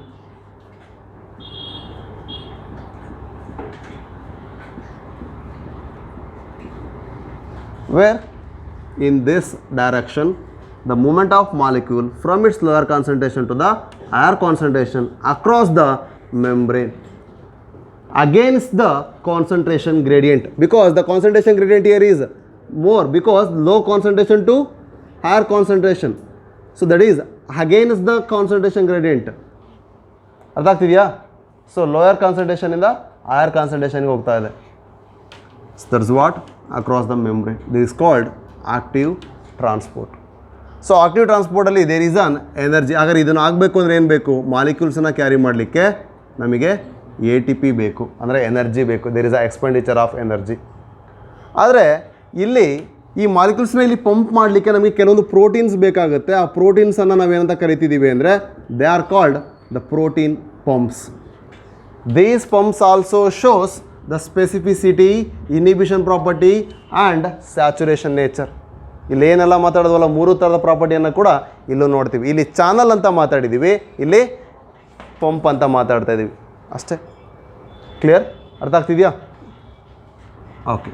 Speaker 1: where? In this direction, the movement of molecule from its lower concentration to the higher concentration across the membrane against the concentration gradient, because the concentration gradient here is more, because low concentration to higher concentration, so that is against the concentration gradient. ಅರ್ಥ ಆಗ್ತಿದೆಯಾ? So lower ಕಾನ್ಸಂಟ್ರೇಷನಿಂದ higher ಕಾನ್ಸಂಟ್ರೇಷನ್ಗೆ ಹೋಗ್ತಾ ಇದೆ. That's what across the membrane. This is called active transport. So active ಟ್ರಾನ್ಸ್ಪೋರ್ಟಲ್ಲಿ there is an energy. ಹಾಗಾದ್ರೆ ಇದನ್ನು ಆಗಬೇಕು ಅಂದರೆ ಏನು ಬೇಕು? ಮಾಲಿಕ್ಯೂಲ್ಸನ್ನು ಕ್ಯಾರಿ ಮಾಡಲಿಕ್ಕೆ ನಮಗೆ ATP ಬೇಕು, ಅಂದರೆ ಎನರ್ಜಿ ಬೇಕು. There is a expenditure of energy. ಆದರೆ ಇಲ್ಲಿ ಈ ಮಾಲಿಕ್ಯೂಲ್ಸ್ನ ಇಲ್ಲಿ ಪಂಪ್ ಮಾಡಲಿಕ್ಕೆ ನಮಗೆ ಕೆಲವೊಂದು ಪ್ರೋಟೀನ್ಸ್ ಬೇಕಾಗುತ್ತೆ. ಆ ಪ್ರೋಟೀನ್ಸನ್ನು ನಾವೇನಂತ ಕರಿತಿದ್ದೀವಿ ಅಂದರೆ they are called the protein pumps. These pumps also shows the specificity, inhibition property and saturation nature. ಇಲ್ಲಿ ಏನೆಲ್ಲ ಮಾತಾಡೋದವಲ್ಲ 3 ಥರದ ಪ್ರಾಪರ್ಟಿಯನ್ನು ಕೂಡ ಇಲ್ಲೂ ನೋಡ್ತೀವಿ. ಇಲ್ಲಿ ಚಾನಲ್ ಅಂತ ಮಾತಾಡಿದ್ದೀವಿ, ಇಲ್ಲಿ ಪಂಪ್ ಅಂತ ಮಾತಾಡ್ತಾ ಇದ್ದೀವಿ ಅಷ್ಟೇ. ಕ್ಲಿಯರ್? ಅರ್ಥ ಆಗ್ತಿದೆಯಾ? ಓಕೆ.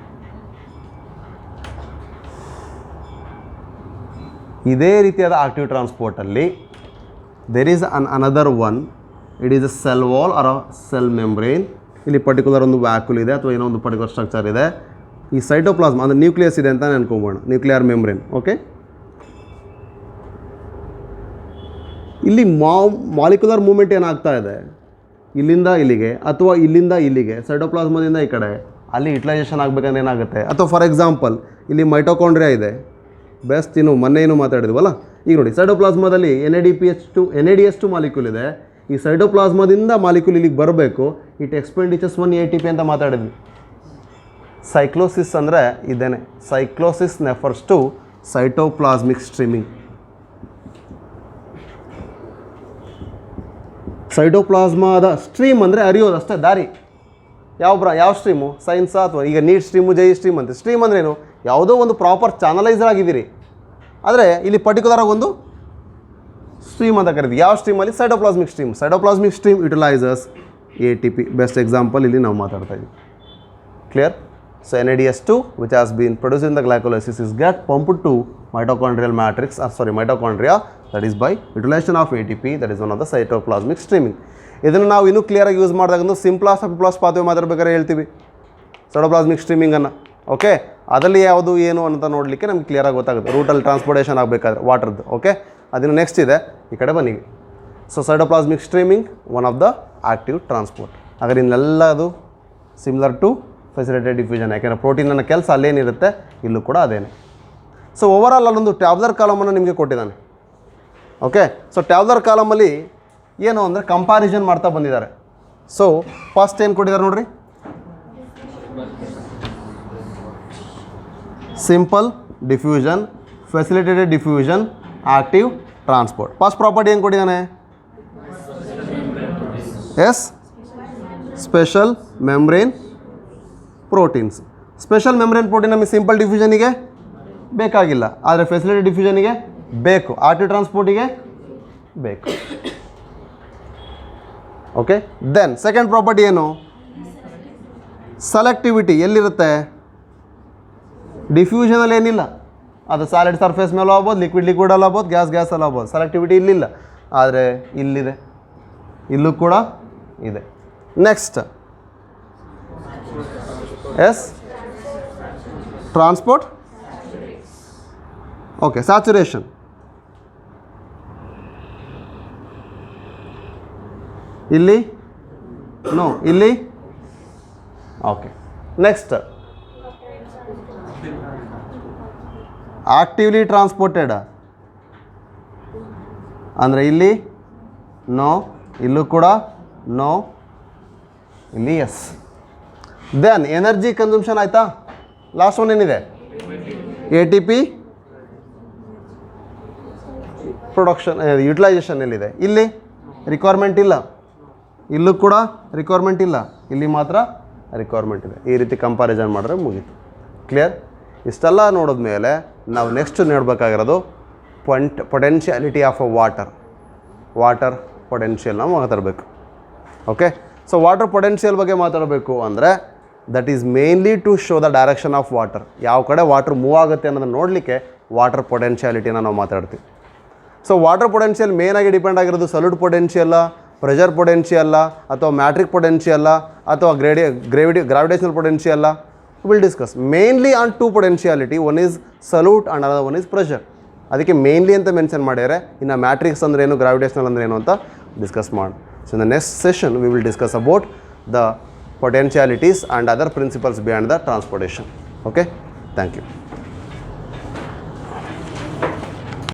Speaker 1: ಇದೇ ರೀತಿಯಾದ ಆಕ್ಟಿವ್ ಟ್ರಾನ್ಸ್ಪೋರ್ಟಲ್ಲಿ there is another one. It is a cell wall or a cell membrane. ಇಲ್ಲಿ ಪರ್ಟಿಕ್ಯುಲರ್ ಒಂದು ವ್ಯಾಕ್ಯೂಲ್ ಇದೆ ಅಥವಾ ಏನೋ ಒಂದು ಪರ್ಟಿಕ್ಯುಲರ್ ಸ್ಟ್ರಕ್ಚರ್ ಇದೆ. ಈ ಸೈಟೋಪ್ಲಾಸ್ಮ್ ಅಂದರೆ ನ್ಯೂಕ್ಲಿಯಸ್ ಇದೆ ಅಂತ ಅನ್ಕೋಬೋಣ, ನ್ಯೂಕ್ಲಿಯರ್ ಮೆಂಬ್ರೇನ್. ಓಕೆ, ಇಲ್ಲಿ ಮಾಲಿಕ್ಯುಲರ್ ಮೂವ್ಮೆಂಟ್ ಏನಾಗ್ತಾ ಇದೆ, ಇಲ್ಲಿಂದ ಇಲ್ಲಿಗೆ ಅಥವಾ ಇಲ್ಲಿಂದ ಇಲ್ಲಿಗೆ, ಸೈಟೋಪ್ಲಾಸ್ಮದಿಂದ ಈ ಕಡೆ, ಅಲ್ಲಿ ಯುಟಿಲೈಸೇಷನ್ ಆಗಬೇಕಂದ್ರೆ ಏನಾಗುತ್ತೆ? ಅಥವಾ ಫಾರ್ ಎಕ್ಸಾಂಪಲ್ ಇಲ್ಲಿ ಮೈಟೋಕಾಂಡ್ರಿಯಾ ಇದೆ, ಬೆಸ್ಟ್ ಮೊನ್ನೆ ಮಾತಾಡಿದ್ವಲ್ಲ. ಈಗ ನೋಡಿ, ಸೈಟೋಪ್ಲಾಸ್ಮದಲ್ಲಿ NADH2 ಮಾಲಿಕ್ಯೂಲ್ ಇದೆ. ಈ ಸೈಟೋಪ್ಲಾಸ್ಮದಿಂದ ಮಾಲಿಕ್ಯೂಲ್ ಇಲ್ಲಿಗೆ ಬರಬೇಕು. ಇಟ್ ಎಕ್ಸ್ಪೆಂಡಿಚರ್ಸ್ 1 ATP ಅಂತ ಮಾತಾಡಿದ್ವಿ. ಸೈಕ್ಲೋಸಿಸ್ ಅಂದರೆ ಇದೇನೆ. ಸೈಕ್ಲೋಸಿಸ್ ನೆಫರ್ಸ್ ಟು ಸೈಟೋಪ್ಲಾಸ್ಮಿಕ್ ಸ್ಟ್ರೀಮಿಂಗ್. ಸೈಟೋಪ್ಲಾಸ್ಮಾದ ಸ್ಟ್ರೀಮ್ ಅಂದರೆ ಹರಿಯೋದು ಅಷ್ಟೇ, ದಾರಿ. ಯಾವ ಸ್ಟ್ರೀಮು? ಸೈನ್ಸಾ ಅಥವಾ ಈಗ ನೀಟ್ ಸ್ಟ್ರೀಮು, JEE ಸ್ಟ್ರೀಮ್ ಅಂತ. ಸ್ಟ್ರೀಮ್ ಅಂದ್ರೇನು? ಯಾವುದೋ ಒಂದು ಪ್ರಾಪರ್ ಚಾನಲೈಸರ್ ಆಗಿದ್ದೀರಿ, ಆದರೆ ಇಲ್ಲಿ ಪರ್ಟಿಕ್ಯುಲರ್ ಒಂದು ಸ್ಟ್ರೀಮ್ ಅಂತ ಕರಿತೀವಿ. ಯಾವ ಸ್ಟ್ರೀಮಲ್ಲಿ? Cytoplasmic stream. Cytoplasmic stream utilises ATP. Best example ಇಲ್ಲಿ ನಾವು ಮಾತಾಡ್ತಾ ಇದ್ದೀವಿ. Clear? So NADH2 which has been produced in the glycolysis is get pumped to mitochondrial matrix, mitochondria, that is by utilization of ATP. that is one of the cytoplasmic streaming. ಇದನ್ನು ನಾವು ಇನ್ನೂ ಕ್ಲಿಯರಾಗಿ use ಮಾಡಿದಾಗ ಸಿಂಪ್ಲಾಸ್ ಅಪಿಪ್ಲಾಸ್ pathway ಮಾತಾಡ್ಬೇಕಾದ್ರೆ ಹೇಳ್ತೀವಿ cytoplasmic ಸ್ಟ್ರೀಮಿಂಗನ್ನು. Okay, ಅದರಲ್ಲಿ ಯಾವುದು ಏನು ಅಂತ ನೋಡಲಿಕ್ಕೆ ನಮ್ಗೆ ಕ್ಲಿಯರಾಗಿ ಗೊತ್ತಾಗುತ್ತೆ. ರೂಟಲ್ಲಿ ಟ್ರಾನ್ಸ್ಪೋರ್ಟೇಷನ್ ಆಗಬೇಕಾದ್ರೆ ವಾಟರ್ದು. ಓಕೆ, ಅದನ್ನು ನೆಕ್ಸ್ಟ್ ಇದೆ, ಈ ಕಡೆ ಬನ್ನಿ. So cytoplasmic streaming one of the active transport. ಹಾಗಾದ್ರೆ ಇನ್ನೆಲ್ಲ ಅದು ಸಿಮಿಲರ್ ಟು ಫೆಸಿಲಿಟೇಟೆಡ್ ಡಿಫ್ಯೂಷನ್. ಯಾಕೆಂದರೆ ಪ್ರೋಟೀನ್ನ ಕೆಲಸ ಅಲ್ಲೇನಿರುತ್ತೆ ಇಲ್ಲೂ ಕೂಡ ಅದೇನೆ. ಸೊ ಓವರಾಲ್ ಅಲ್ಲೊಂದು ಟ್ಯಾಬ್ಲರ್ ಕಾಲಮನ್ನು ನಿಮಗೆ ಕೊಟ್ಟಿದ್ದಾನೆ. ಓಕೆ, ಸೊ ಟ್ಯಾಬ್ಲರ್ ಕಾಲಮಲ್ಲಿ ಏನು ಅಂದರೆ ಕಂಪ್ಯಾರಿಸನ್ ಮಾಡ್ತಾ ಬಂದಿದ್ದಾರೆ. ಸೊ ಫಸ್ಟ್ ಏನು ಕೊಟ್ಟಿದ್ದಾರೆ ನೋಡ್ರಿ, simple diffusion, facilitated diffusion, active transport. First property ಏನು ಕೊಟ್ಟಿದ್ದಾನೆ? Yes, special membrane proteins. Special membrane protein ನಮಗೆ ಸಿಂಪಲ್ ಡಿಫ್ಯೂಷನಿಗೆ ಬೇಕಾಗಿಲ್ಲ, ಆದರೆ ಫೆಸಿಲಿಟೇಟೆಡ್ ಡಿಫ್ಯೂಷನಿಗೆ ಬೇಕು, ಆಕ್ಟಿವ್ ಟ್ರಾನ್ಸ್ಪೋರ್ಟಿಗೆ ಬೇಕು. ಓಕೆ, ದೆನ್ ಸೆಕೆಂಡ್ ಪ್ರಾಪರ್ಟಿ ಏನು? ಸೆಲೆಕ್ಟಿವಿಟಿ. ಎಲ್ಲಿರುತ್ತೆ? ಡಿಫ್ಯೂಷನಲ್ಲಿ ಏನಿಲ್ಲ, ಅದು ಸಾಲಿಡ್ ಸರ್ಫೇಸ್ ಮೇಲೂ ಆಗ್ಬೋದು, ಲಿಕ್ವಿಡ್ ಅಲ್ಲಿ ಆಗ್ಬೋದು, ಗ್ಯಾಸಲ್ಲಿ ಆಗ್ಬೋದು. ಸೆಲೆಕ್ಟಿವಿಟಿ ಇಲ್ಲಿಲ್ಲ, ಆದರೆ ಇಲ್ಲಿದೆ, ಇಲ್ಲೂ ಕೂಡ ಇದೆ. Next yes, transport. Okay, saturation. ಇಲ್ಲಿ ನೋ, ಇಲ್ಲಿ ಓಕೆ. ನೆಕ್ಸ್ಟ್ ಆಕ್ಟಿವ್ಲಿ ಟ್ರಾನ್ಸ್ಪೋರ್ಟೆಡ್ ಅಂದರೆ ಇಲ್ಲಿ ನೋ, ಇಲ್ಲೂ ಕೂಡ ನೋ, ಇಲ್ಲಿ ಎಸ್. ದೆನ್ ಎನರ್ಜಿ ಕನ್ಸಂಪ್ಷನ್ ಆಯಿತಾ? ಲಾಸ್ಟ್ ಒನ್ ಏನಿದೆ? ATP ಪ್ರೊಡಕ್ಷನ್, ಯುಟಿಲೈಸೇಷನ್ ಎಲ್ಲಿದೆ? ಇಲ್ಲಿ ರಿಕ್ವೈರ್ಮೆಂಟ್ ಇಲ್ಲ, ಇಲ್ಲೂ ಕೂಡ ರಿಕ್ವೈರ್ಮೆಂಟ್ ಇಲ್ಲ, ಇಲ್ಲಿ ಮಾತ್ರ ರಿಕ್ವೈರ್ಮೆಂಟ್ ಇದೆ. ಈ ರೀತಿ ಕಂಪ್ಯಾರಿಸನ್ ಮಾಡಿದ್ರೆ ಮುಗೀತು. ಕ್ಲಿಯರ್? ಇಷ್ಟೆಲ್ಲ ನೋಡಿದ್ಮೇಲೆ ನಾವು ನೆಕ್ಸ್ಟ್ ನೋಡಬೇಕಾಗಿರೋದು potentiality of a water potential ನಾವು ಮಾತಾಡಬೇಕು. ಓಕೆ, ಸೊ ವಾಟರ್ ಪೊಟೆನ್ಷಿಯಲ್ ಬಗ್ಗೆ ಮಾತಾಡಬೇಕು ಅಂದರೆ that is mainly to show the direction of water. ಯಾವ ಕಡೆ ವಾಟರ್ ಮೂವ್ ಆಗುತ್ತೆ ಅನ್ನೋದನ್ನು ನೋಡಲಿಕ್ಕೆ ವಾಟರ್ ಪೊಟೆನ್ಷಿಯಾಲಿಟಿನ ನಾವು ಮಾತಾಡ್ತೀವಿ. ಸೊ ವಾಟರ್ ಪೊಟೆನ್ಷಿಯಲ್ ಮೇನಾಗಿ ಡಿಪೆಂಡ್ ಆಗಿರೋದು ಸಲ್ಯೂಟ್ ಪೊಟೆನ್ಷಿಯಲ್ಲ, ಪ್ರೆಷರ್ ಪೊಟೆನ್ಷಿಯಲ್ಲ, ಅಥವಾ ಮ್ಯಾಟ್ರಿಕ್ ಪೊಟೆನ್ಷಿಯಲ್ಲ, ಅಥವಾ ಗ್ರಾವಿಟೇಷನಲ್ ಪೊಟೆನ್ಷಿಯಲ್ಲ. Will discuss mainly on two potentiality. One is solute and another one is pressure. ಅದಕ್ಕೆ ಮೇನ್ಲಿ ಅಂತ ಮೆನ್ಷನ್ ಮಾಡ್ಯಾರೆ. ಇನ್ನು ಮ್ಯಾಟ್ರಿಕ್ಸ್ ಅಂದ್ರೆ ಏನು, ಗ್ರಾವಿಟೇಷನಲ್ ಅಂದ್ರೆ ಏನು ಅಂತ ಡಿಸ್ಕಸ್ ಮಾಡಿ. So in the next session we will discuss about the potentialities and other principles behind the transportation. Okay, thank you.